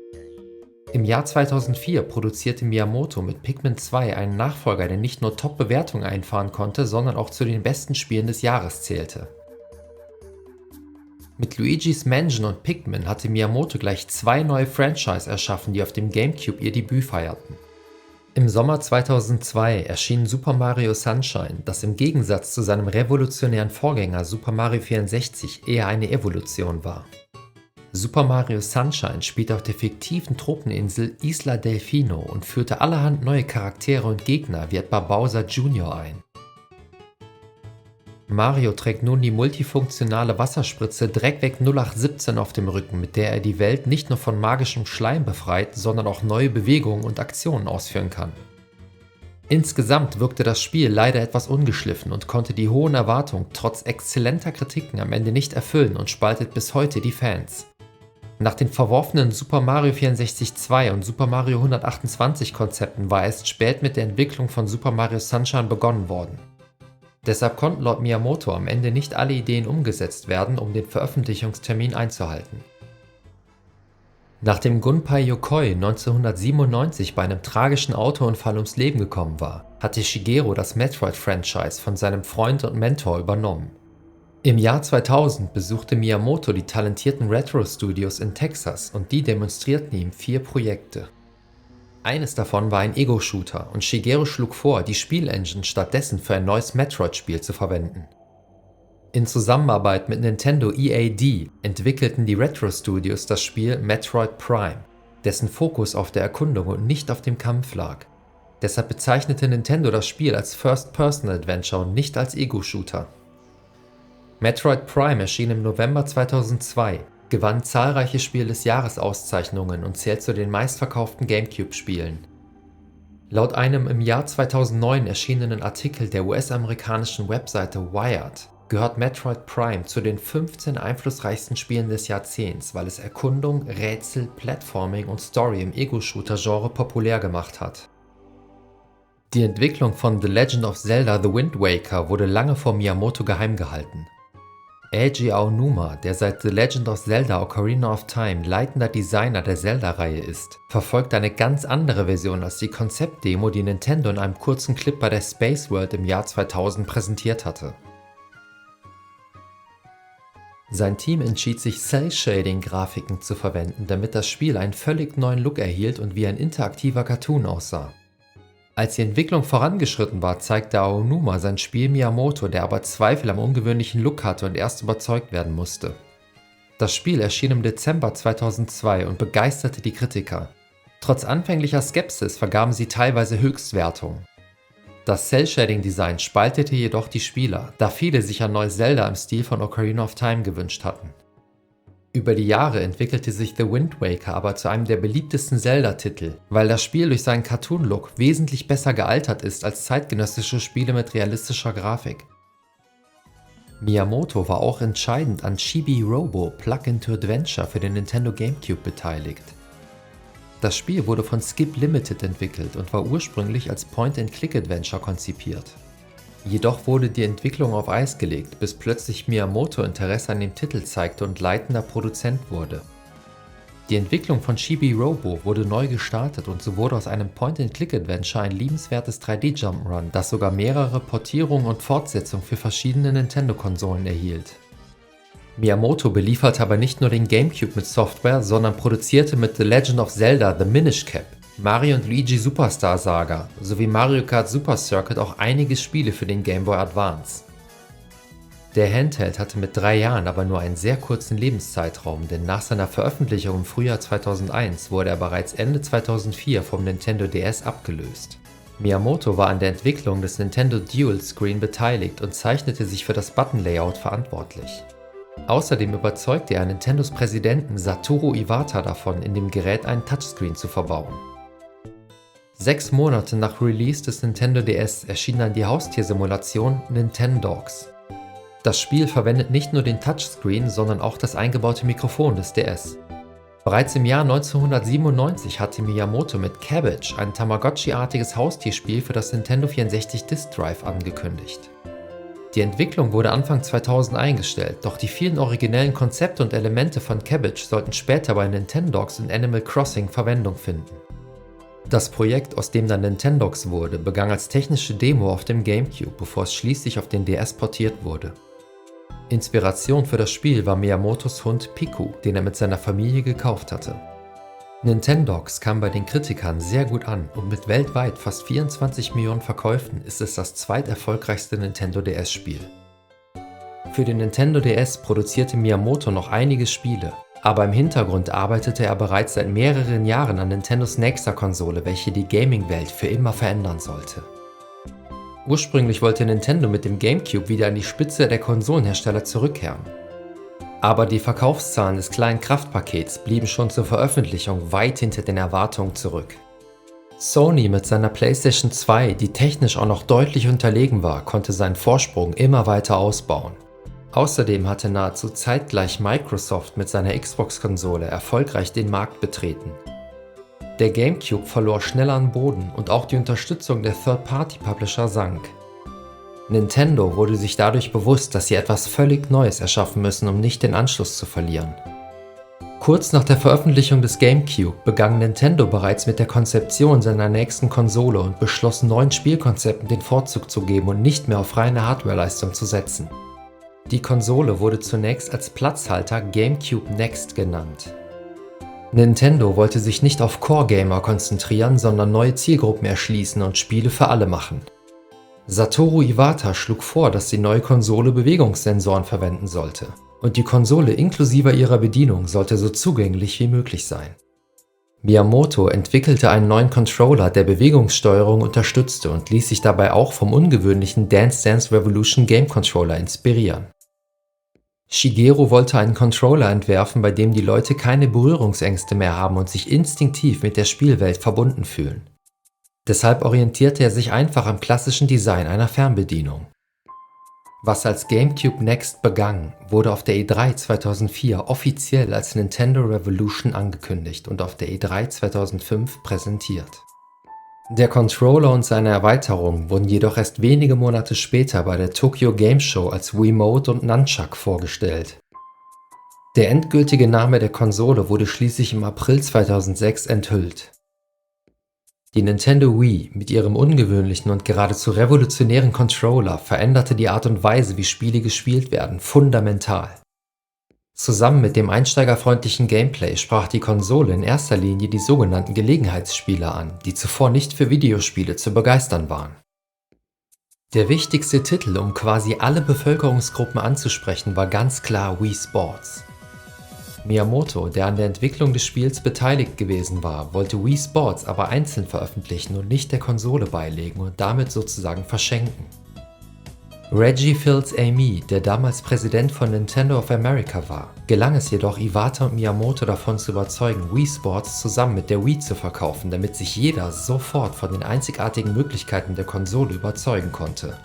Im Jahr 2004 produzierte Miyamoto mit Pikmin 2 einen Nachfolger, der nicht nur Top-Bewertungen einfahren konnte, sondern auch zu den besten Spielen des Jahres zählte. Mit Luigi's Mansion und Pikmin hatte Miyamoto gleich 2 neue Franchise erschaffen, die auf dem GameCube ihr Debüt feierten. Im Sommer 2002 erschien Super Mario Sunshine, das im Gegensatz zu seinem revolutionären Vorgänger Super Mario 64 eher eine Evolution war. Super Mario Sunshine spielte auf der fiktiven Tropeninsel Isla Delfino und führte allerhand neue Charaktere und Gegner wie etwa Bowser Jr. ein. Mario trägt nun die multifunktionale Wasserspritze Dreckweg 0817 auf dem Rücken, mit der er die Welt nicht nur von magischem Schleim befreit, sondern auch neue Bewegungen und Aktionen ausführen kann. Insgesamt wirkte das Spiel leider etwas ungeschliffen und konnte die hohen Erwartungen trotz exzellenter Kritiken am Ende nicht erfüllen und spaltet bis heute die Fans. Nach den verworfenen Super Mario 64 2 und Super Mario 128 Konzepten war erst spät mit der Entwicklung von Super Mario Sunshine begonnen worden. Deshalb konnten laut Miyamoto am Ende nicht alle Ideen umgesetzt werden, um den Veröffentlichungstermin einzuhalten. Nachdem Gunpei Yokoi 1997 bei einem tragischen Autounfall ums Leben gekommen war, hatte Shigeru das Metroid-Franchise von seinem Freund und Mentor übernommen. Im Jahr 2000 besuchte Miyamoto die talentierten Retro-Studios in Texas und die demonstrierten ihm 4 Projekte. Eines davon war ein Ego-Shooter und Shigeru schlug vor, die Spielengine stattdessen für ein neues Metroid-Spiel zu verwenden. In Zusammenarbeit mit Nintendo EAD entwickelten die Retro Studios das Spiel Metroid Prime, dessen Fokus auf der Erkundung und nicht auf dem Kampf lag. Deshalb bezeichnete Nintendo das Spiel als First-Person-Adventure und nicht als Ego-Shooter. Metroid Prime erschien im November 2002, gewann zahlreiche Spiel des Jahres-Auszeichnungen und zählt zu den meistverkauften GameCube-Spielen. Laut einem im Jahr 2009 erschienenen Artikel der US-amerikanischen Webseite Wired gehört Metroid Prime zu den 15 einflussreichsten Spielen des Jahrzehnts, weil es Erkundung, Rätsel, Platforming und Story im Ego-Shooter-Genre populär gemacht hat. Die Entwicklung von The Legend of Zelda: The Wind Waker wurde lange vor Miyamoto geheim gehalten. Eiji Aonuma, der seit The Legend of Zelda: Ocarina of Time leitender Designer der Zelda-Reihe ist, verfolgt eine ganz andere Version als die Konzeptdemo, die Nintendo in einem kurzen Clip bei der Space World im Jahr 2000 präsentiert hatte. Sein Team entschied sich, Cell-Shading-Grafiken zu verwenden, damit das Spiel einen völlig neuen Look erhielt und wie ein interaktiver Cartoon aussah. Als die Entwicklung vorangeschritten war, zeigte Aonuma sein Spiel Miyamoto, der aber Zweifel am ungewöhnlichen Look hatte und erst überzeugt werden musste. Das Spiel erschien im Dezember 2002 und begeisterte die Kritiker. Trotz anfänglicher Skepsis vergaben sie teilweise Höchstwertungen. Das Cell-Shading-Design spaltete jedoch die Spieler, da viele sich ein neues Zelda im Stil von Ocarina of Time gewünscht hatten. Über die Jahre entwickelte sich The Wind Waker aber zu einem der beliebtesten Zelda-Titel, weil das Spiel durch seinen Cartoon-Look wesentlich besser gealtert ist als zeitgenössische Spiele mit realistischer Grafik. Miyamoto war auch entscheidend an Chibi Robo Plug-into-Adventure für den Nintendo GameCube beteiligt. Das Spiel wurde von Skip Limited entwickelt und war ursprünglich als Point-and-Click-Adventure konzipiert. Jedoch wurde die Entwicklung auf Eis gelegt, bis plötzlich Miyamoto Interesse an dem Titel zeigte und leitender Produzent wurde. Die Entwicklung von Chibi Robo wurde neu gestartet und so wurde aus einem Point-and-Click-Adventure ein liebenswertes 3D-Jump'n'Run, das sogar mehrere Portierungen und Fortsetzungen für verschiedene Nintendo-Konsolen erhielt. Miyamoto belieferte aber nicht nur den GameCube mit Software, sondern produzierte mit The Legend of Zelda: The Minish Cap, Mario & Luigi Superstar Saga sowie Mario Kart Super Circuit auch einige Spiele für den Game Boy Advance. Der Handheld hatte mit 3 Jahren aber nur einen sehr kurzen Lebenszeitraum, denn nach seiner Veröffentlichung im Frühjahr 2001 wurde er bereits Ende 2004 vom Nintendo DS abgelöst. Miyamoto war an der Entwicklung des Nintendo Dual Screen beteiligt und zeichnete sich für das Button-Layout verantwortlich. Außerdem überzeugte er Nintendos Präsidenten Satoru Iwata davon, in dem Gerät einen Touchscreen zu verbauen. 6 Monate nach Release des Nintendo DS erschien dann die Haustiersimulation Nintendogs. Das Spiel verwendet nicht nur den Touchscreen, sondern auch das eingebaute Mikrofon des DS. Bereits im Jahr 1997 hatte Miyamoto mit Cabbage ein Tamagotchi-artiges Haustierspiel für das Nintendo 64 Disk Drive angekündigt. Die Entwicklung wurde Anfang 2000 eingestellt, doch die vielen originellen Konzepte und Elemente von Cabbage sollten später bei Nintendogs und Animal Crossing Verwendung finden. Das Projekt, aus dem dann Nintendogs wurde, begann als technische Demo auf dem GameCube, bevor es schließlich auf den DS portiert wurde. Inspiration für das Spiel war Miyamotos Hund Piku, den er mit seiner Familie gekauft hatte. Nintendogs kam bei den Kritikern sehr gut an und mit weltweit fast 24 Millionen Verkäufen ist es das zweiterfolgreichste Nintendo DS-Spiel. Für den Nintendo DS produzierte Miyamoto noch einige Spiele, aber im Hintergrund arbeitete er bereits seit mehreren Jahren an Nintendos nächster Konsole, welche die Gaming-Welt für immer verändern sollte. Ursprünglich wollte Nintendo mit dem GameCube wieder an die Spitze der Konsolenhersteller zurückkehren. Aber die Verkaufszahlen des kleinen Kraftpakets blieben schon zur Veröffentlichung weit hinter den Erwartungen zurück. Sony mit seiner PlayStation 2, die technisch auch noch deutlich unterlegen war, konnte seinen Vorsprung immer weiter ausbauen. Außerdem hatte nahezu zeitgleich Microsoft mit seiner Xbox-Konsole erfolgreich den Markt betreten. Der GameCube verlor schnell an Boden und auch die Unterstützung der Third-Party-Publisher sank. Nintendo wurde sich dadurch bewusst, dass sie etwas völlig Neues erschaffen müssen, um nicht den Anschluss zu verlieren. Kurz nach der Veröffentlichung des GameCube begann Nintendo bereits mit der Konzeption seiner nächsten Konsole und beschloss, neuen Spielkonzepten den Vorzug zu geben und nicht mehr auf reine Hardwareleistung zu setzen. Die Konsole wurde zunächst als Platzhalter GameCube Next genannt. Nintendo wollte sich nicht auf Core-Gamer konzentrieren, sondern neue Zielgruppen erschließen und Spiele für alle machen. Satoru Iwata schlug vor, dass die neue Konsole Bewegungssensoren verwenden sollte und die Konsole inklusive ihrer Bedienung sollte so zugänglich wie möglich sein. Miyamoto entwickelte einen neuen Controller, der Bewegungssteuerung unterstützte und ließ sich dabei auch vom ungewöhnlichen Dance Dance Revolution Game Controller inspirieren. Shigeru wollte einen Controller entwerfen, bei dem die Leute keine Berührungsängste mehr haben und sich instinktiv mit der Spielwelt verbunden fühlen. Deshalb orientierte er sich einfach am klassischen Design einer Fernbedienung. Was als GameCube Next begann, wurde auf der E3 2004 offiziell als Nintendo Revolution angekündigt und auf der E3 2005 präsentiert. Der Controller und seine Erweiterung wurden jedoch erst wenige Monate später bei der Tokyo Game Show als Wiimote und Nunchuck vorgestellt. Der endgültige Name der Konsole wurde schließlich im April 2006 enthüllt. Die Nintendo Wii mit ihrem ungewöhnlichen und geradezu revolutionären Controller veränderte die Art und Weise, wie Spiele gespielt werden, fundamental. Zusammen mit dem einsteigerfreundlichen Gameplay sprach die Konsole in erster Linie die sogenannten Gelegenheitsspieler an, die zuvor nicht für Videospiele zu begeistern waren. Der wichtigste Titel, um quasi alle Bevölkerungsgruppen anzusprechen, war ganz klar Wii Sports. Miyamoto, der an der Entwicklung des Spiels beteiligt gewesen war, wollte Wii Sports aber einzeln veröffentlichen und nicht der Konsole beilegen und damit sozusagen verschenken. Reggie Fils-Aimé, der damals Präsident von Nintendo of America war, gelang es jedoch, Iwata und Miyamoto davon zu überzeugen, Wii Sports zusammen mit der Wii zu verkaufen, damit sich jeder sofort von den einzigartigen Möglichkeiten der Konsole überzeugen konnte.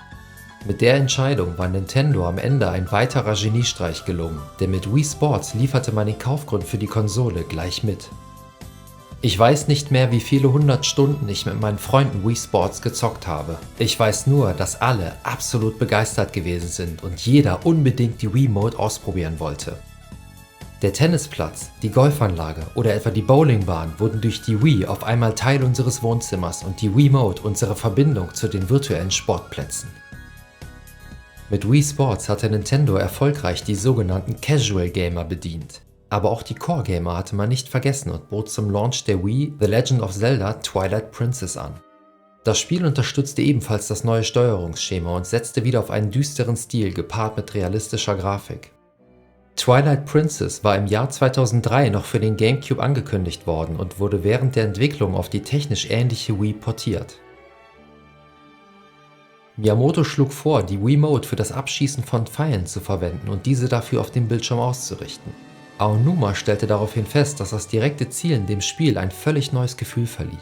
Mit der Entscheidung war Nintendo am Ende ein weiterer Geniestreich gelungen, denn mit Wii Sports lieferte man den Kaufgrund für die Konsole gleich mit. Ich weiß nicht mehr, wie viele 100 Stunden ich mit meinen Freunden Wii Sports gezockt habe. Ich weiß nur, dass alle absolut begeistert gewesen sind und jeder unbedingt die Wii-Mode ausprobieren wollte. Der Tennisplatz, die Golfanlage oder etwa die Bowlingbahn wurden durch die Wii auf einmal Teil unseres Wohnzimmers und die Wii-Mode unsere Verbindung zu den virtuellen Sportplätzen. Mit Wii Sports hatte Nintendo erfolgreich die sogenannten Casual Gamer bedient. Aber auch die Core Gamer hatte man nicht vergessen und bot zum Launch der Wii The Legend of Zelda Twilight Princess an. Das Spiel unterstützte ebenfalls das neue Steuerungsschema und setzte wieder auf einen düsteren Stil gepaart mit realistischer Grafik. Twilight Princess war im Jahr 2003 noch für den GameCube angekündigt worden und wurde während der Entwicklung auf die technisch ähnliche Wii portiert. Miyamoto schlug vor, die Wii-Mode für das Abschießen von Pfeilen zu verwenden und diese dafür auf dem Bildschirm auszurichten. Aonuma stellte daraufhin fest, dass das direkte Zielen dem Spiel ein völlig neues Gefühl verlieh.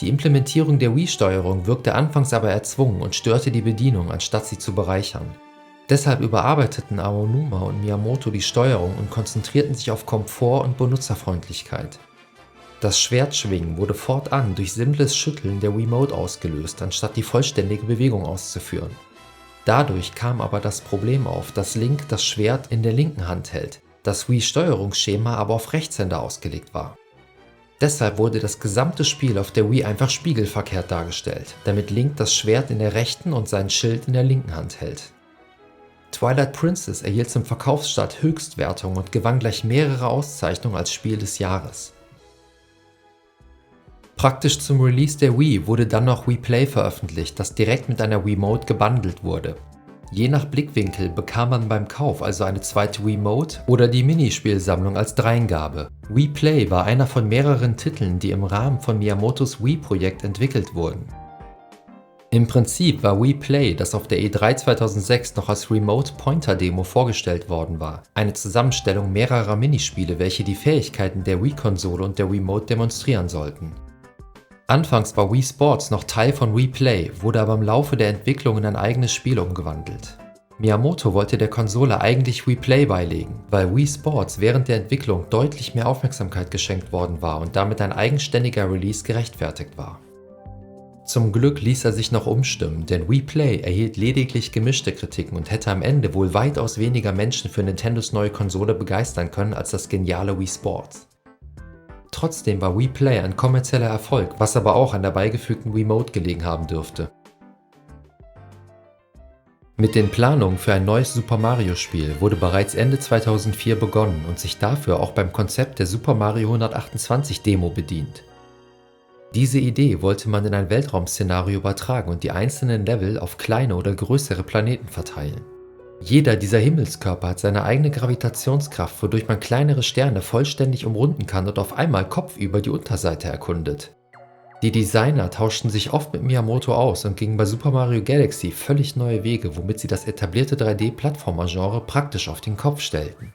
Die Implementierung der Wii-Steuerung wirkte anfangs aber erzwungen und störte die Bedienung, anstatt sie zu bereichern. Deshalb überarbeiteten Aonuma und Miyamoto die Steuerung und konzentrierten sich auf Komfort und Benutzerfreundlichkeit. Das Schwertschwingen wurde fortan durch simples Schütteln der Wiimote ausgelöst, anstatt die vollständige Bewegung auszuführen. Dadurch kam aber das Problem auf, dass Link das Schwert in der linken Hand hält, das Wii-Steuerungsschema aber auf Rechtshänder ausgelegt war. Deshalb wurde das gesamte Spiel auf der Wii einfach spiegelverkehrt dargestellt, damit Link das Schwert in der rechten und sein Schild in der linken Hand hält. Twilight Princess erhielt zum Verkaufsstart Höchstwertung und gewann gleich mehrere Auszeichnungen als Spiel des Jahres. Praktisch zum Release der Wii wurde dann noch Wii Play veröffentlicht, das direkt mit einer Wiimote gebundelt wurde. Je nach Blickwinkel bekam man beim Kauf also eine zweite Wiimote oder die Minispielsammlung als Dreingabe. Wii Play war einer von mehreren Titeln, die im Rahmen von Miyamotos Wii-Projekt entwickelt wurden. Im Prinzip war Wii Play, das auf der E3 2006 noch als Remote Pointer Demo vorgestellt worden war, eine Zusammenstellung mehrerer Minispiele, welche die Fähigkeiten der Wii-Konsole und der Wiimote demonstrieren sollten. Anfangs war Wii Sports noch Teil von Wii Play, wurde aber im Laufe der Entwicklung in ein eigenes Spiel umgewandelt. Miyamoto wollte der Konsole eigentlich Wii Play beilegen, weil Wii Sports während der Entwicklung deutlich mehr Aufmerksamkeit geschenkt worden war und damit ein eigenständiger Release gerechtfertigt war. Zum Glück ließ er sich noch umstimmen, denn Wii Play erhielt lediglich gemischte Kritiken und hätte am Ende wohl weitaus weniger Menschen für Nintendos neue Konsole begeistern können als das geniale Wii Sports. Trotzdem war Wii Play ein kommerzieller Erfolg, was aber auch an der beigefügten Wiimote gelegen haben dürfte. Mit den Planungen für ein neues Super Mario Spiel wurde bereits Ende 2004 begonnen und sich dafür auch beim Konzept der Super Mario 128 Demo bedient. Diese Idee wollte man in ein Weltraum-Szenario übertragen und die einzelnen Level auf kleine oder größere Planeten verteilen. Jeder dieser Himmelskörper hat seine eigene Gravitationskraft, wodurch man kleinere Sterne vollständig umrunden kann und auf einmal kopfüber die Unterseite erkundet. Die Designer tauschten sich oft mit Miyamoto aus und gingen bei Super Mario Galaxy völlig neue Wege, womit sie das etablierte 3D-Plattformer-Genre praktisch auf den Kopf stellten.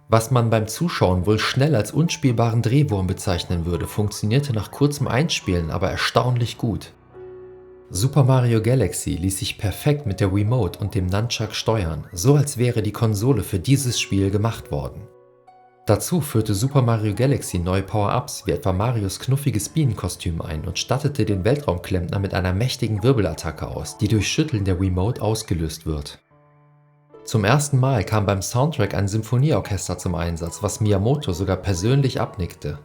Was man beim Zuschauen wohl schnell als unspielbaren Drehwurm bezeichnen würde, funktionierte nach kurzem Einspielen aber erstaunlich gut. Super Mario Galaxy ließ sich perfekt mit der Wiimote und dem Nunchuck steuern, so als wäre die Konsole für dieses Spiel gemacht worden. Dazu führte Super Mario Galaxy neue Power-Ups wie etwa Marios knuffiges Bienenkostüm ein und stattete den Weltraumklempner mit einer mächtigen Wirbelattacke aus, die durch Schütteln der Wiimote ausgelöst wird. Zum ersten Mal kam beim Soundtrack ein Symphonieorchester zum Einsatz, was Miyamoto sogar persönlich abnickte.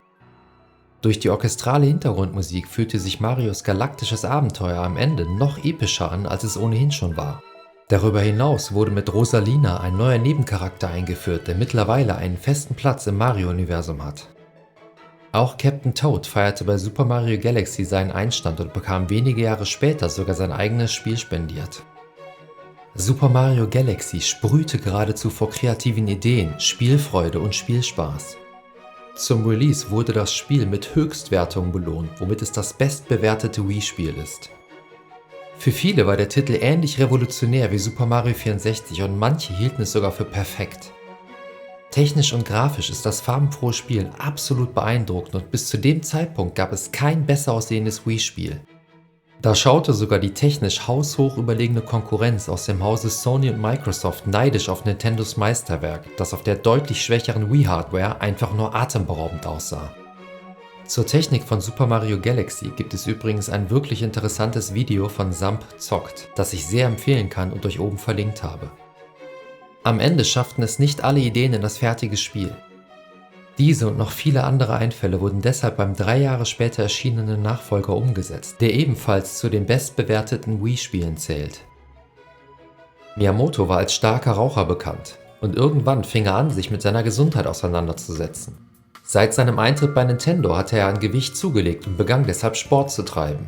Durch die orchestrale Hintergrundmusik fühlte sich Marios galaktisches Abenteuer am Ende noch epischer an, als es ohnehin schon war. Darüber hinaus wurde mit Rosalina ein neuer Nebencharakter eingeführt, der mittlerweile einen festen Platz im Mario-Universum hat. Auch Captain Toad feierte bei Super Mario Galaxy seinen Einstand und bekam wenige Jahre später sogar sein eigenes Spiel spendiert. Super Mario Galaxy sprühte geradezu vor kreativen Ideen, Spielfreude und Spielspaß. Zum Release wurde das Spiel mit Höchstwertungen belohnt, womit es das bestbewertete Wii-Spiel ist. Für viele war der Titel ähnlich revolutionär wie Super Mario 64 und manche hielten es sogar für perfekt. Technisch und grafisch ist das farbenfrohe Spiel absolut beeindruckend und bis zu dem Zeitpunkt gab es kein besser aussehendes Wii-Spiel. Da schaute sogar die technisch haushoch überlegene Konkurrenz aus dem Hause Sony und Microsoft neidisch auf Nintendos Meisterwerk, das auf der deutlich schwächeren Wii-Hardware einfach nur atemberaubend aussah. Zur Technik von Super Mario Galaxy gibt es übrigens ein wirklich interessantes Video von Samp Zockt, das ich sehr empfehlen kann und euch oben verlinkt habe. Am Ende schafften es nicht alle Ideen in das fertige Spiel. Diese und noch viele andere Einfälle wurden deshalb beim 3 Jahre später erschienenen Nachfolger umgesetzt, der ebenfalls zu den bestbewerteten Wii-Spielen zählt. Miyamoto war als starker Raucher bekannt und irgendwann fing er an, sich mit seiner Gesundheit auseinanderzusetzen. Seit seinem Eintritt bei Nintendo hatte er an Gewicht zugelegt und begann deshalb Sport zu treiben.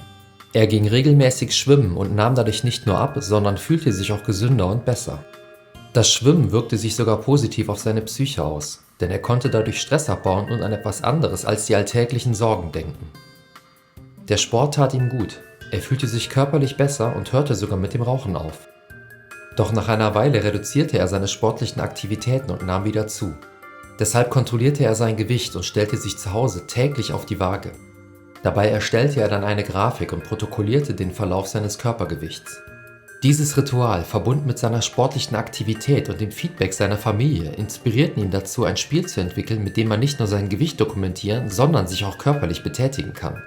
Er ging regelmäßig schwimmen und nahm dadurch nicht nur ab, sondern fühlte sich auch gesünder und besser. Das Schwimmen wirkte sich sogar positiv auf seine Psyche aus, denn er konnte dadurch Stress abbauen und an etwas anderes als die alltäglichen Sorgen denken. Der Sport tat ihm gut, er fühlte sich körperlich besser und hörte sogar mit dem Rauchen auf. Doch nach einer Weile reduzierte er seine sportlichen Aktivitäten und nahm wieder zu. Deshalb kontrollierte er sein Gewicht und stellte sich zu Hause täglich auf die Waage. Dabei erstellte er dann eine Grafik und protokollierte den Verlauf seines Körpergewichts. Dieses Ritual, verbunden mit seiner sportlichen Aktivität und dem Feedback seiner Familie, inspirierten ihn dazu, ein Spiel zu entwickeln, mit dem man nicht nur sein Gewicht dokumentieren, sondern sich auch körperlich betätigen kann.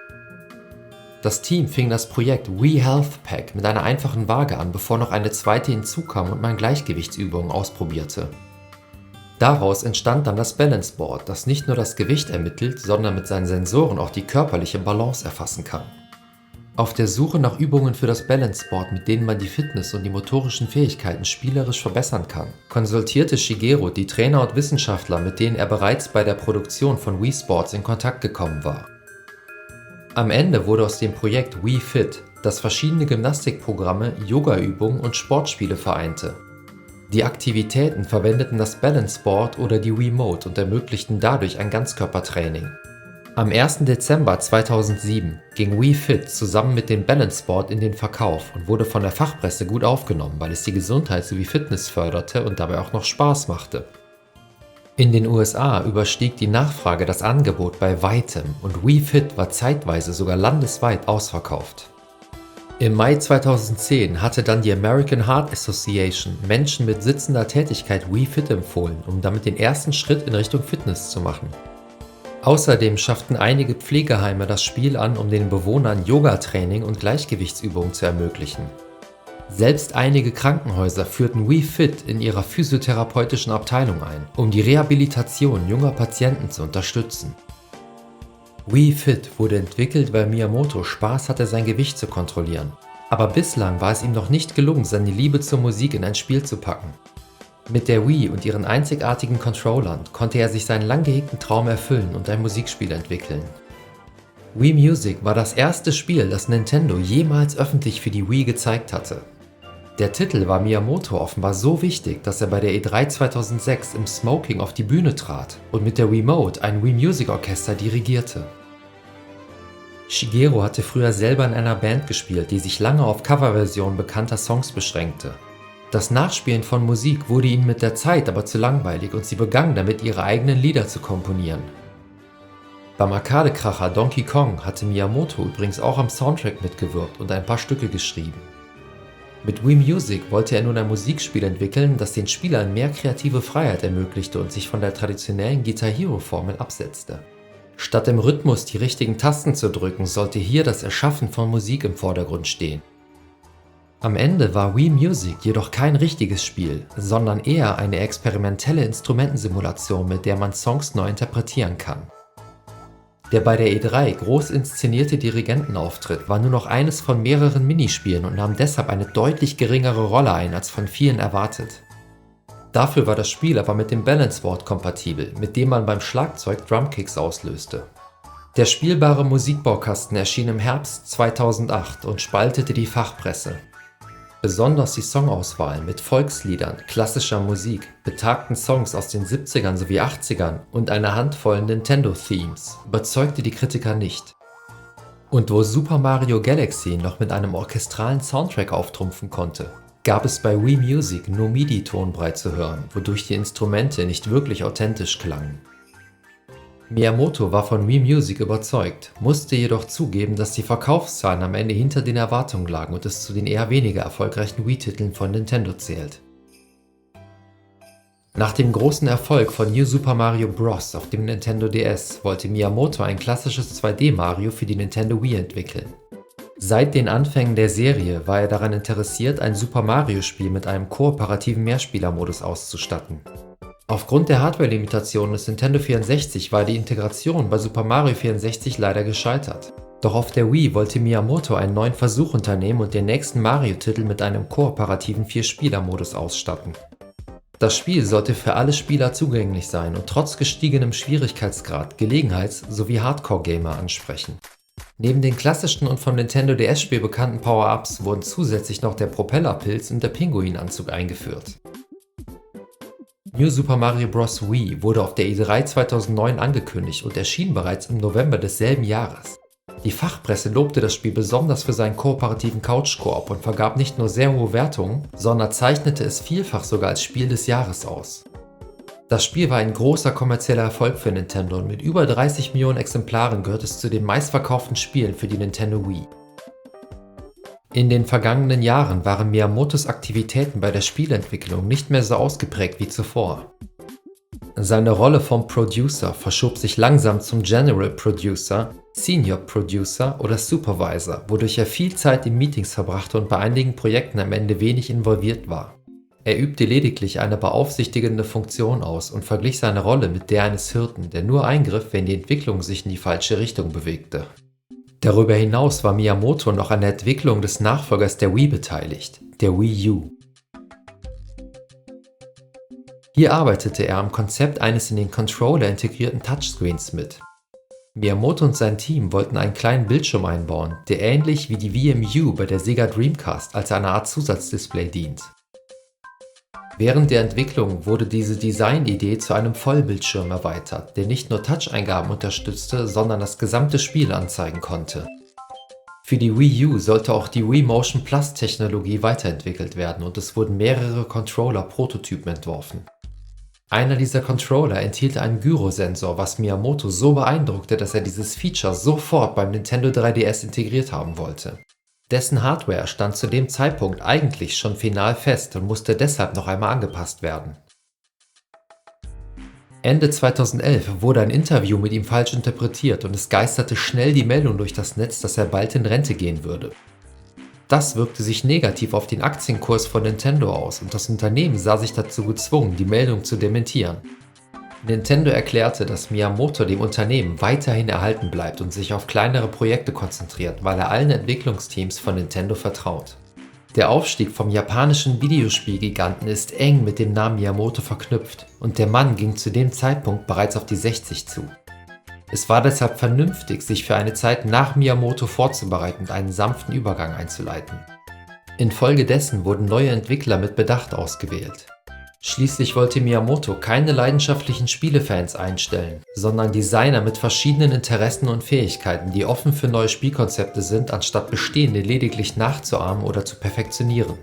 Das Team fing das Projekt We Health Pack mit einer einfachen Waage an, bevor noch eine zweite hinzukam und man Gleichgewichtsübungen ausprobierte. Daraus entstand dann das Balance Board, das nicht nur das Gewicht ermittelt, sondern mit seinen Sensoren auch die körperliche Balance erfassen kann. Auf der Suche nach Übungen für das Balance Board, mit denen man die Fitness und die motorischen Fähigkeiten spielerisch verbessern kann, konsultierte Shigeru die Trainer und Wissenschaftler, mit denen er bereits bei der Produktion von Wii Sports in Kontakt gekommen war. Am Ende wurde aus dem Projekt Wii Fit, das verschiedene Gymnastikprogramme, Yogaübungen und Sportspiele vereinte. Die Aktivitäten verwendeten das Balance Board oder die Wiimote und ermöglichten dadurch ein Ganzkörpertraining. Am 1. Dezember 2007 ging Wii Fit zusammen mit dem Balance Board in den Verkauf und wurde von der Fachpresse gut aufgenommen, weil es die Gesundheit sowie Fitness förderte und dabei auch noch Spaß machte. In den USA überstieg die Nachfrage das Angebot bei weitem und Wii Fit war zeitweise sogar landesweit ausverkauft. Im Mai 2010 hatte dann die American Heart Association Menschen mit sitzender Tätigkeit Wii Fit empfohlen, um damit den ersten Schritt in Richtung Fitness zu machen. Außerdem schafften einige Pflegeheime das Spiel an, um den Bewohnern Yoga-Training und Gleichgewichtsübungen zu ermöglichen. Selbst einige Krankenhäuser führten Wii Fit in ihrer physiotherapeutischen Abteilung ein, um die Rehabilitation junger Patienten zu unterstützen. Wii Fit wurde entwickelt, weil Miyamoto Spaß hatte, sein Gewicht zu kontrollieren. Aber bislang war es ihm noch nicht gelungen, seine Liebe zur Musik in ein Spiel zu packen. Mit der Wii und ihren einzigartigen Controllern konnte er sich seinen lang gehegten Traum erfüllen und ein Musikspiel entwickeln. Wii Music war das erste Spiel, das Nintendo jemals öffentlich für die Wii gezeigt hatte. Der Titel war Miyamoto offenbar so wichtig, dass er bei der E3 2006 im Smoking auf die Bühne trat und mit der Wiimote ein Wii Music Orchester dirigierte. Shigeru hatte früher selber in einer Band gespielt, die sich lange auf Coverversionen bekannter Songs beschränkte. Das Nachspielen von Musik wurde ihnen mit der Zeit aber zu langweilig und sie begannen damit, ihre eigenen Lieder zu komponieren. Beim Arcade-Kracher Donkey Kong hatte Miyamoto übrigens auch am Soundtrack mitgewirkt und ein paar Stücke geschrieben. Mit Wii Music wollte er nun ein Musikspiel entwickeln, das den Spielern mehr kreative Freiheit ermöglichte und sich von der traditionellen Guitar Hero-Formel absetzte. Statt im Rhythmus die richtigen Tasten zu drücken, sollte hier das Erschaffen von Musik im Vordergrund stehen. Am Ende war Wii Music jedoch kein richtiges Spiel, sondern eher eine experimentelle Instrumentensimulation, mit der man Songs neu interpretieren kann. Der bei der E3 groß inszenierte Dirigentenauftritt war nur noch eines von mehreren Minispielen und nahm deshalb eine deutlich geringere Rolle ein als von vielen erwartet. Dafür war das Spiel aber mit dem Balance Board kompatibel, mit dem man beim Schlagzeug Drumkicks auslöste. Der spielbare Musikbaukasten erschien im Herbst 2008 und spaltete die Fachpresse. Besonders die Songauswahl mit Volksliedern, klassischer Musik, betagten Songs aus den 70ern sowie 80ern und einer Handvoll Nintendo-Themes überzeugte die Kritiker nicht. Und wo Super Mario Galaxy noch mit einem orchestralen Soundtrack auftrumpfen konnte, gab es bei Wii Music nur MIDI-Tonbrei zu hören, wodurch die Instrumente nicht wirklich authentisch klangen. Miyamoto war von Wii Music überzeugt, musste jedoch zugeben, dass die Verkaufszahlen am Ende hinter den Erwartungen lagen und es zu den eher weniger erfolgreichen Wii-Titeln von Nintendo zählt. Nach dem großen Erfolg von New Super Mario Bros. Auf dem Nintendo DS wollte Miyamoto ein klassisches 2D-Mario für die Nintendo Wii entwickeln. Seit den Anfängen der Serie war er daran interessiert, ein Super Mario-Spiel mit einem kooperativen Mehrspielermodus auszustatten. Aufgrund der Hardware-Limitationen des Nintendo 64 war die Integration bei Super Mario 64 leider gescheitert. Doch auf der Wii wollte Miyamoto einen neuen Versuch unternehmen und den nächsten Mario-Titel mit einem kooperativen 4-Spieler-Modus ausstatten. Das Spiel sollte für alle Spieler zugänglich sein und trotz gestiegenem Schwierigkeitsgrad Gelegenheits- sowie Hardcore-Gamer ansprechen. Neben den klassischen und vom Nintendo DS-Spiel bekannten Power-Ups wurden zusätzlich noch der Propellerpilz und der Pinguinanzug eingeführt. New Super Mario Bros. Wii wurde auf der E3 2009 angekündigt und erschien bereits im November desselben Jahres. Die Fachpresse lobte das Spiel besonders für seinen kooperativen Couch-Koop und vergab nicht nur sehr hohe Wertungen, sondern zeichnete es vielfach sogar als Spiel des Jahres aus. Das Spiel war ein großer kommerzieller Erfolg für Nintendo und mit über 30 Millionen Exemplaren gehört es zu den meistverkauften Spielen für die Nintendo Wii. In den vergangenen Jahren waren Miyamotos Aktivitäten bei der Spielentwicklung nicht mehr so ausgeprägt wie zuvor. Seine Rolle vom Producer verschob sich langsam zum General Producer, Senior Producer oder Supervisor, wodurch er viel Zeit in Meetings verbrachte und bei einigen Projekten am Ende wenig involviert war. Er übte lediglich eine beaufsichtigende Funktion aus und verglich seine Rolle mit der eines Hirten, der nur eingriff, wenn die Entwicklung sich in die falsche Richtung bewegte. Darüber hinaus war Miyamoto noch an der Entwicklung des Nachfolgers der Wii beteiligt, der Wii U. Hier arbeitete er am Konzept eines in den Controller integrierten Touchscreens mit. Miyamoto und sein Team wollten einen kleinen Bildschirm einbauen, der ähnlich wie die VMU bei der Sega Dreamcast als eine Art Zusatzdisplay dient. Während der Entwicklung wurde diese Designidee zu einem Vollbildschirm erweitert, der nicht nur Touch-Eingaben unterstützte, sondern das gesamte Spiel anzeigen konnte. Für die Wii U sollte auch die Wii Motion Plus Technologie weiterentwickelt werden und es wurden mehrere Controller-Prototypen entworfen. Einer dieser Controller enthielt einen Gyrosensor, was Miyamoto so beeindruckte, dass er dieses Feature sofort beim Nintendo 3DS integriert haben wollte. Dessen Hardware stand zu dem Zeitpunkt eigentlich schon final fest und musste deshalb noch einmal angepasst werden. Ende 2011 wurde ein Interview mit ihm falsch interpretiert und es geisterte schnell die Meldung durch das Netz, dass er bald in Rente gehen würde. Das wirkte sich negativ auf den Aktienkurs von Nintendo aus und das Unternehmen sah sich dazu gezwungen, die Meldung zu dementieren. Nintendo erklärte, dass Miyamoto dem Unternehmen weiterhin erhalten bleibt und sich auf kleinere Projekte konzentriert, weil er allen Entwicklungsteams von Nintendo vertraut. Der Aufstieg vom japanischen Videospielgiganten ist eng mit dem Namen Miyamoto verknüpft und der Mann ging zu dem Zeitpunkt bereits auf die 60 zu. Es war deshalb vernünftig, sich für eine Zeit nach Miyamoto vorzubereiten und einen sanften Übergang einzuleiten. Infolgedessen wurden neue Entwickler mit Bedacht ausgewählt. Schließlich wollte Miyamoto keine leidenschaftlichen Spielefans einstellen, sondern Designer mit verschiedenen Interessen und Fähigkeiten, die offen für neue Spielkonzepte sind, anstatt bestehende lediglich nachzuahmen oder zu perfektionieren.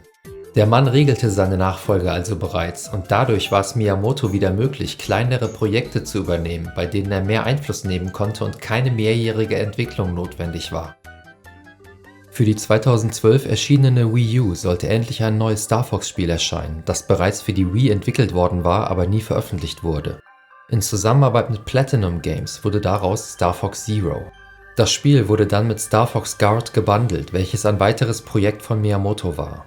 Der Mann regelte seine Nachfolger also bereits und dadurch war es Miyamoto wieder möglich, kleinere Projekte zu übernehmen, bei denen er mehr Einfluss nehmen konnte und keine mehrjährige Entwicklung notwendig war. Für die 2012 erschienene Wii U sollte endlich ein neues Star Fox-Spiel erscheinen, das bereits für die Wii entwickelt worden war, aber nie veröffentlicht wurde. In Zusammenarbeit mit Platinum Games wurde daraus Star Fox Zero. Das Spiel wurde dann mit Star Fox Guard gebundelt, welches ein weiteres Projekt von Miyamoto war.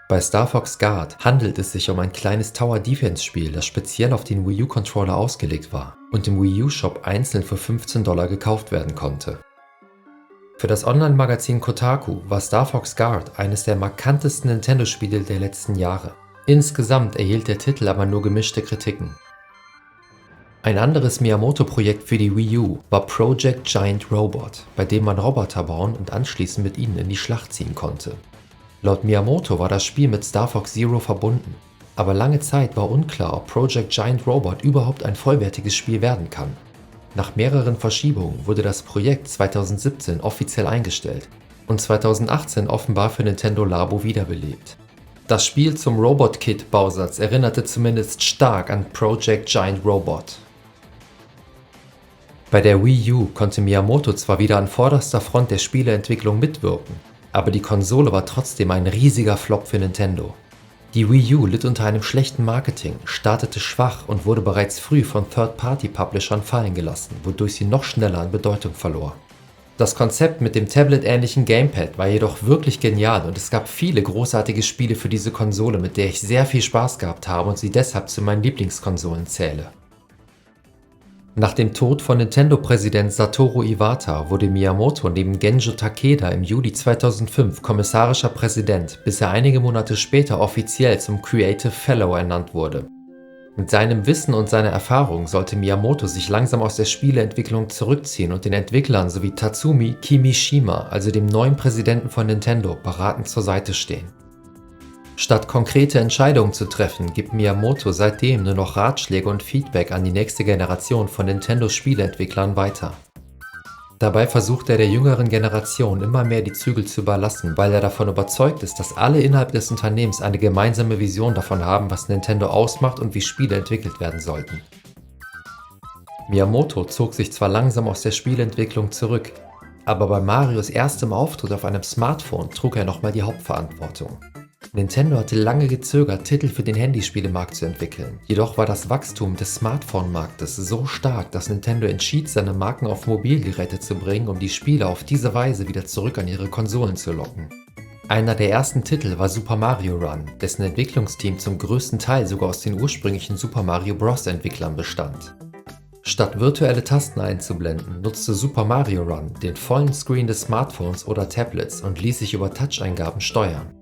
Bei Star Fox Guard handelt es sich um ein kleines Tower-Defense-Spiel, das speziell auf den Wii U-Controller ausgelegt war und im Wii U-Shop einzeln für $15 gekauft werden konnte. Für das Online-Magazin Kotaku war Star Fox Guard eines der markantesten Nintendo-Spiele der letzten Jahre. Insgesamt erhielt der Titel aber nur gemischte Kritiken. Ein anderes Miyamoto-Projekt für die Wii U war Project Giant Robot, bei dem man Roboter bauen und anschließend mit ihnen in die Schlacht ziehen konnte. Laut Miyamoto war das Spiel mit Star Fox Zero verbunden, aber lange Zeit war unklar, ob Project Giant Robot überhaupt ein vollwertiges Spiel werden kann. Nach mehreren Verschiebungen wurde das Projekt 2017 offiziell eingestellt und 2018 offenbar für Nintendo Labo wiederbelebt. Das Spiel zum Robot-Kit-Bausatz erinnerte zumindest stark an Project Giant Robot. Bei der Wii U konnte Miyamoto zwar wieder an vorderster Front der Spieleentwicklung mitwirken, aber die Konsole war trotzdem ein riesiger Flop für Nintendo. Die Wii U litt unter einem schlechten Marketing, startete schwach und wurde bereits früh von Third-Party-Publishern fallen gelassen, wodurch sie noch schneller an Bedeutung verlor. Das Konzept mit dem Tablet-ähnlichen Gamepad war jedoch wirklich genial und es gab viele großartige Spiele für diese Konsole, mit der ich sehr viel Spaß gehabt habe und sie deshalb zu meinen Lieblingskonsolen zähle. Nach dem Tod von Nintendo-Präsident Satoru Iwata wurde Miyamoto neben Genjo Takeda im Juli 2005 kommissarischer Präsident, bis er einige Monate später offiziell zum Creative Fellow ernannt wurde. Mit seinem Wissen und seiner Erfahrung sollte Miyamoto sich langsam aus der Spieleentwicklung zurückziehen und den Entwicklern sowie Tatsumi Kimishima, also dem neuen Präsidenten von Nintendo, beratend zur Seite stehen. Statt konkrete Entscheidungen zu treffen, gibt Miyamoto seitdem nur noch Ratschläge und Feedback an die nächste Generation von Nintendo-Spieleentwicklern weiter. Dabei versucht er der jüngeren Generation immer mehr die Zügel zu überlassen, weil er davon überzeugt ist, dass alle innerhalb des Unternehmens eine gemeinsame Vision davon haben, was Nintendo ausmacht und wie Spiele entwickelt werden sollten. Miyamoto zog sich zwar langsam aus der Spieleentwicklung zurück, Aber bei Marios erstem Auftritt auf einem Smartphone trug er nochmal die Hauptverantwortung. Nintendo hatte lange gezögert, Titel für den Handyspielemarkt zu entwickeln. Jedoch war das Wachstum des Smartphone-Marktes so stark, dass Nintendo entschied, seine Marken auf Mobilgeräte zu bringen, um die Spieler auf diese Weise wieder zurück an ihre Konsolen zu locken. Einer der ersten Titel war Super Mario Run, dessen Entwicklungsteam zum größten Teil sogar aus den ursprünglichen Super Mario Bros. Entwicklern bestand. Statt virtuelle Tasten einzublenden, nutzte Super Mario Run den vollen Screen des Smartphones oder Tablets und ließ sich über Touch-Eingaben steuern.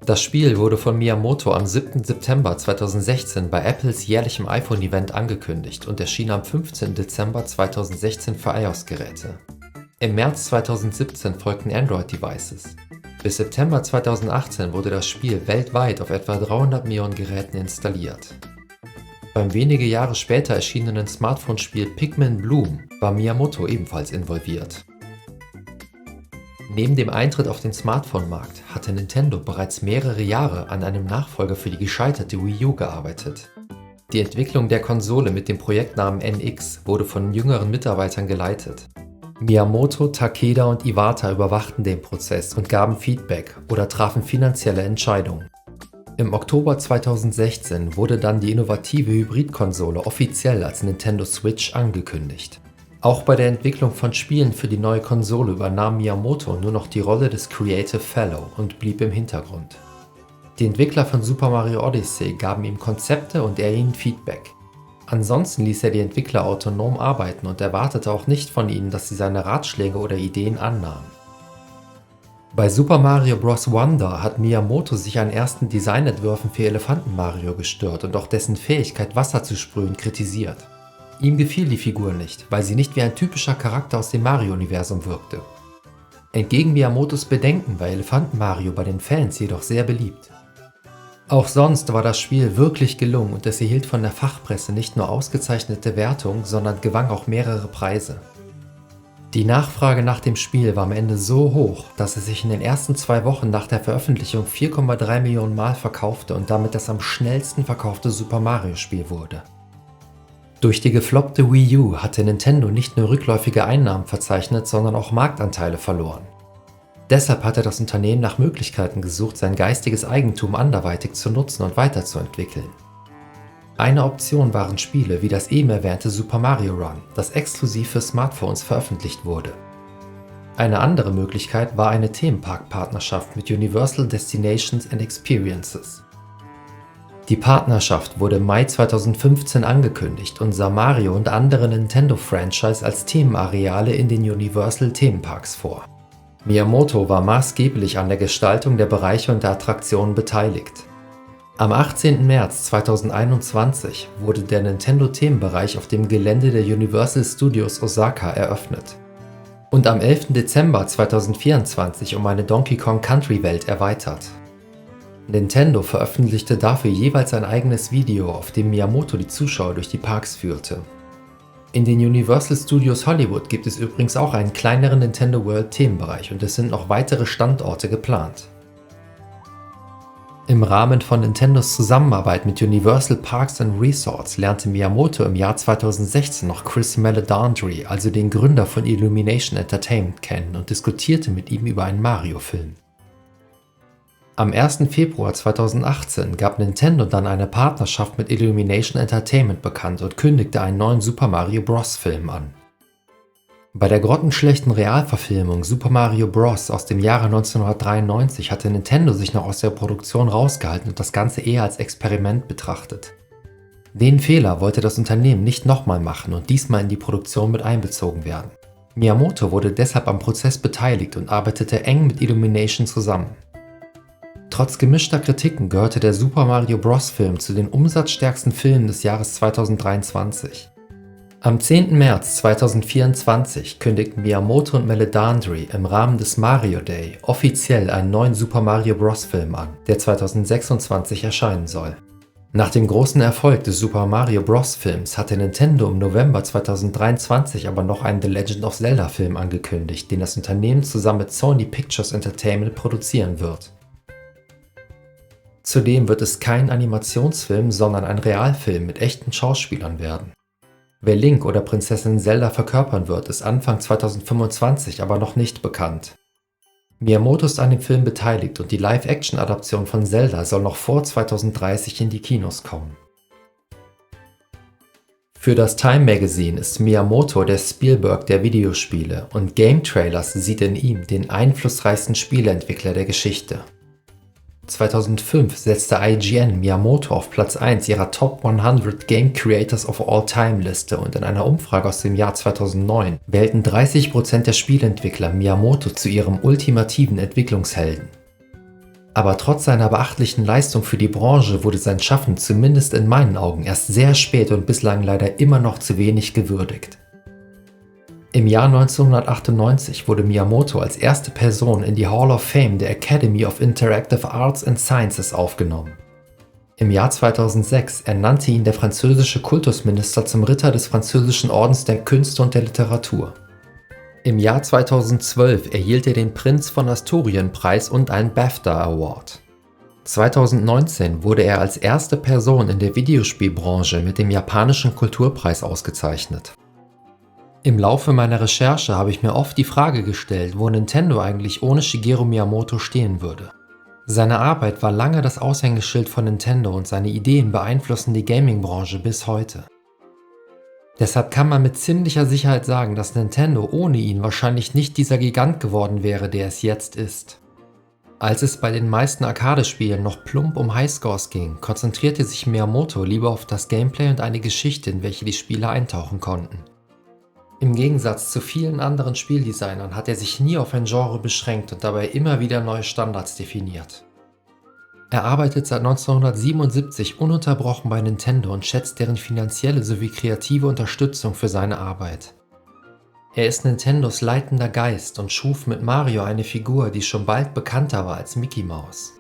Das Spiel wurde von Miyamoto am 7. September 2016 bei Apples jährlichem iPhone-Event angekündigt und erschien am 15. Dezember 2016 für iOS-Geräte. Im März 2017 folgten Android-Devices. Bis September 2018 wurde das Spiel weltweit auf etwa 300 Millionen Geräten installiert. Beim wenige Jahre später erschienenen Smartphone-Spiel Pikmin Bloom war Miyamoto ebenfalls involviert. Neben dem Eintritt auf den Smartphone-Markt hatte Nintendo bereits mehrere Jahre an einem Nachfolger für die gescheiterte Wii U gearbeitet. Die Entwicklung der Konsole mit dem Projektnamen NX wurde von jüngeren Mitarbeitern geleitet. Miyamoto, Takeda und Iwata überwachten den Prozess und gaben Feedback oder trafen finanzielle Entscheidungen. Im Oktober 2016 wurde dann die innovative Hybrid-Konsole offiziell als Nintendo Switch angekündigt. Auch bei der Entwicklung von Spielen für die neue Konsole übernahm Miyamoto nur noch die Rolle des Creative Fellow und blieb im Hintergrund. Die Entwickler von Super Mario Odyssey gaben ihm Konzepte und er ihnen Feedback. Ansonsten ließ er die Entwickler autonom arbeiten und erwartete auch nicht von ihnen, dass sie seine Ratschläge oder Ideen annahmen. Bei Super Mario Bros. Wonder hat Miyamoto sich an ersten Designentwürfen für Elefanten-Mario gestört und auch dessen Fähigkeit, Wasser zu sprühen, kritisiert. Ihm gefiel die Figur nicht, weil sie nicht wie ein typischer Charakter aus dem Mario-Universum wirkte. Entgegen Miyamotos Bedenken war Elefanten-Mario bei den Fans jedoch sehr beliebt. Auch sonst war das Spiel wirklich gelungen und es erhielt von der Fachpresse nicht nur ausgezeichnete Wertungen, sondern gewann auch mehrere Preise. Die Nachfrage nach dem Spiel war am Ende so hoch, dass es sich in den ersten 2 Wochen nach der Veröffentlichung 4,3 Millionen Mal verkaufte und damit das am schnellsten verkaufte Super Mario-Spiel wurde. Durch die gefloppte Wii U hatte Nintendo nicht nur rückläufige Einnahmen verzeichnet, sondern auch Marktanteile verloren. Deshalb hatte das Unternehmen nach Möglichkeiten gesucht, sein geistiges Eigentum anderweitig zu nutzen und weiterzuentwickeln. Eine Option waren Spiele wie das eben erwähnte Super Mario Run, das exklusiv für Smartphones veröffentlicht wurde. Eine andere Möglichkeit war eine Themenpark-Partnerschaft mit Universal Destinations and Experiences. Die Partnerschaft wurde im Mai 2015 angekündigt und sah Mario und andere Nintendo-Franchise als Themenareale in den Universal-Themenparks vor. Miyamoto war maßgeblich an der Gestaltung der Bereiche und der Attraktionen beteiligt. Am 18. März 2021 wurde der Nintendo-Themenbereich auf dem Gelände der Universal Studios Osaka eröffnet und am 11. Dezember 2024 um eine Donkey Kong Country Welt erweitert. Nintendo veröffentlichte dafür jeweils ein eigenes Video, auf dem Miyamoto die Zuschauer durch die Parks führte. In den Universal Studios Hollywood gibt es übrigens auch einen kleineren Nintendo World Themenbereich und es sind noch weitere Standorte geplant. Im Rahmen von Nintendos Zusammenarbeit mit Universal Parks and Resorts lernte Miyamoto im Jahr 2016 noch Chris Meledandri, also den Gründer von Illumination Entertainment, kennen und diskutierte mit ihm über einen Mario-Film. Am 1. Februar 2018 gab Nintendo dann eine Partnerschaft mit Illumination Entertainment bekannt und kündigte einen neuen Super Mario Bros. Film an. Bei der grottenschlechten Realverfilmung Super Mario Bros. Aus dem Jahre 1993 hatte Nintendo sich noch aus der Produktion rausgehalten und das Ganze eher als Experiment betrachtet. Den Fehler wollte das Unternehmen nicht nochmal machen und diesmal in die Produktion mit einbezogen werden. Miyamoto wurde deshalb am Prozess beteiligt und arbeitete eng mit Illumination zusammen. Trotz gemischter Kritiken gehörte der Super Mario Bros. Film zu den umsatzstärksten Filmen des Jahres 2023. Am 10. März 2024 kündigten Miyamoto und Meledandri im Rahmen des Mario Day offiziell einen neuen Super Mario Bros. Film an, der 2026 erscheinen soll. Nach dem großen Erfolg des Super Mario Bros. Films hatte Nintendo im November 2023 aber noch einen The Legend of Zelda Film angekündigt, den das Unternehmen zusammen mit Sony Pictures Entertainment produzieren wird. Zudem wird es kein Animationsfilm, sondern ein Realfilm mit echten Schauspielern werden. Wer Link oder Prinzessin Zelda verkörpern wird, ist Anfang 2025 aber noch nicht bekannt. Miyamoto ist an dem Film beteiligt und die Live-Action-Adaption von Zelda soll noch vor 2030 in die Kinos kommen. Für das Time Magazine ist Miyamoto der Spielberg der Videospiele und Game Trailers sieht in ihm den einflussreichsten Spieleentwickler der Geschichte. 2005 setzte IGN Miyamoto auf Platz 1 ihrer Top 100 Game Creators of All Time Liste und in einer Umfrage aus dem Jahr 2009 wählten 30% der Spieleentwickler Miyamoto zu ihrem ultimativen Entwicklungshelden. Aber trotz seiner beachtlichen Leistung für die Branche wurde sein Schaffen zumindest in meinen Augen erst sehr spät und bislang leider immer noch zu wenig gewürdigt. Im Jahr 1998 wurde Miyamoto als erste Person in die Hall of Fame der Academy of Interactive Arts and Sciences aufgenommen. Im Jahr 2006 ernannte ihn der französische Kultusminister zum Ritter des französischen Ordens der Künste und der Literatur. Im Jahr 2012 erhielt er den Prinz von Asturien-Preis und einen BAFTA Award. 2019 wurde er als erste Person in der Videospielbranche mit dem japanischen Kulturpreis ausgezeichnet. Im Laufe meiner Recherche habe ich mir oft die Frage gestellt, wo Nintendo eigentlich ohne Shigeru Miyamoto stehen würde. Seine Arbeit war lange das Aushängeschild von Nintendo und seine Ideen beeinflussen die Gaming-Branche bis heute. Deshalb kann man mit ziemlicher Sicherheit sagen, dass Nintendo ohne ihn wahrscheinlich nicht dieser Gigant geworden wäre, der es jetzt ist. Als es bei den meisten Arcade-Spielen noch plump um Highscores ging, konzentrierte sich Miyamoto lieber auf das Gameplay und eine Geschichte, in welche die Spieler eintauchen konnten. Im Gegensatz zu vielen anderen Spieldesignern hat er sich nie auf ein Genre beschränkt und dabei immer wieder neue Standards definiert. Er arbeitet seit 1977 ununterbrochen bei Nintendo und schätzt deren finanzielle sowie kreative Unterstützung für seine Arbeit. Er ist Nintendos leitender Geist und schuf mit Mario eine Figur, die schon bald bekannter war als Mickey Mouse.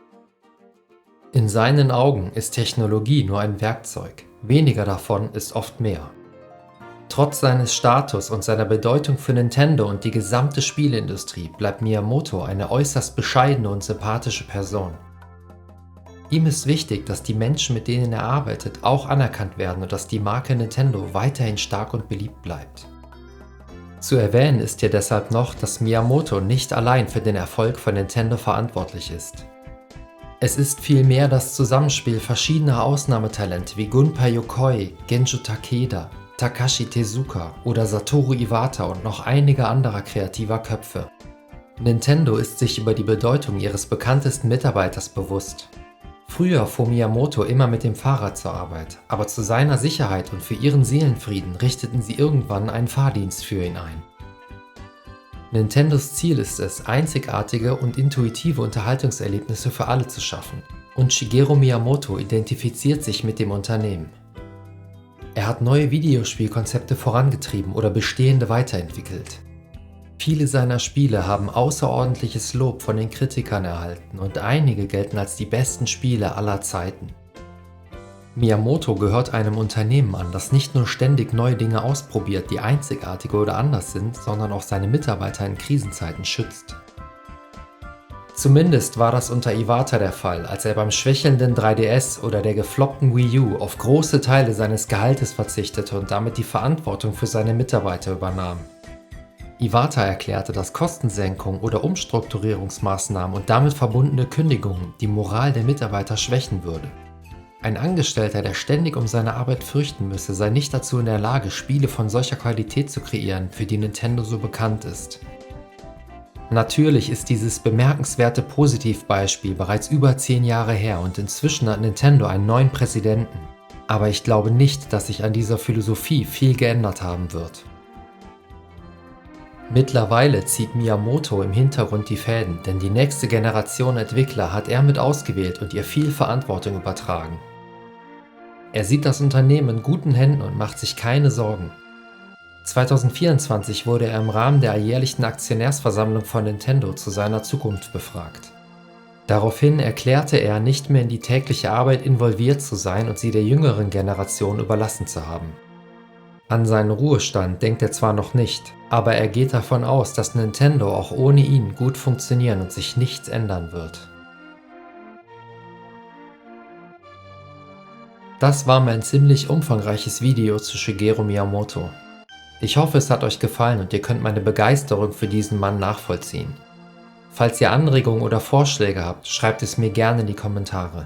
In seinen Augen ist Technologie nur ein Werkzeug, weniger davon ist oft mehr. Trotz seines Status und seiner Bedeutung für Nintendo und die gesamte Spieleindustrie bleibt Miyamoto eine äußerst bescheidene und sympathische Person. Ihm ist wichtig, dass die Menschen, mit denen er arbeitet, auch anerkannt werden und dass die Marke Nintendo weiterhin stark und beliebt bleibt. Zu erwähnen ist hier deshalb noch, dass Miyamoto nicht allein für den Erfolg von Nintendo verantwortlich ist. Es ist vielmehr das Zusammenspiel verschiedener Ausnahmetalente wie Gunpei Yokoi, Genjo Takeda, Takashi Tezuka oder Satoru Iwata und noch einige anderer kreativer Köpfe. Nintendo ist sich über die Bedeutung ihres bekanntesten Mitarbeiters bewusst. Früher fuhr Miyamoto immer mit dem Fahrrad zur Arbeit, aber zu seiner Sicherheit und für ihren Seelenfrieden richteten sie irgendwann einen Fahrdienst für ihn ein. Nintendos Ziel ist es, einzigartige und intuitive Unterhaltungserlebnisse für alle zu schaffen, und Shigeru Miyamoto identifiziert sich mit dem Unternehmen. Er hat neue Videospielkonzepte vorangetrieben oder bestehende weiterentwickelt. Viele seiner Spiele haben außerordentliches Lob von den Kritikern erhalten und einige gelten als die besten Spiele aller Zeiten. Miyamoto gehört einem Unternehmen an, das nicht nur ständig neue Dinge ausprobiert, die einzigartig oder anders sind, sondern auch seine Mitarbeiter in Krisenzeiten schützt. Zumindest war das unter Iwata der Fall, als er beim schwächelnden 3DS oder der gefloppten Wii U auf große Teile seines Gehaltes verzichtete und damit die Verantwortung für seine Mitarbeiter übernahm. Iwata erklärte, dass Kostensenkung oder Umstrukturierungsmaßnahmen und damit verbundene Kündigungen die Moral der Mitarbeiter schwächen würde. Ein Angestellter, der ständig um seine Arbeit fürchten müsse, sei nicht dazu in der Lage, Spiele von solcher Qualität zu kreieren, für die Nintendo so bekannt ist. Natürlich ist dieses bemerkenswerte Positivbeispiel bereits über 10 Jahre her und inzwischen hat Nintendo einen neuen Präsidenten. Aber ich glaube nicht, dass sich an dieser Philosophie viel geändert haben wird. Mittlerweile zieht Miyamoto im Hintergrund die Fäden, denn die nächste Generation Entwickler hat er mit ausgewählt und ihr viel Verantwortung übertragen. Er sieht das Unternehmen in guten Händen und macht sich keine Sorgen. 2024 wurde er im Rahmen der alljährlichen Aktionärsversammlung von Nintendo zu seiner Zukunft befragt. Daraufhin erklärte er, nicht mehr in die tägliche Arbeit involviert zu sein und sie der jüngeren Generation überlassen zu haben. An seinen Ruhestand denkt er zwar noch nicht, aber er geht davon aus, dass Nintendo auch ohne ihn gut funktionieren und sich nichts ändern wird. Das war mein ziemlich umfangreiches Video zu Shigeru Miyamoto. Ich hoffe, es hat euch gefallen und ihr könnt meine Begeisterung für diesen Mann nachvollziehen. Falls ihr Anregungen oder Vorschläge habt, schreibt es mir gerne in die Kommentare.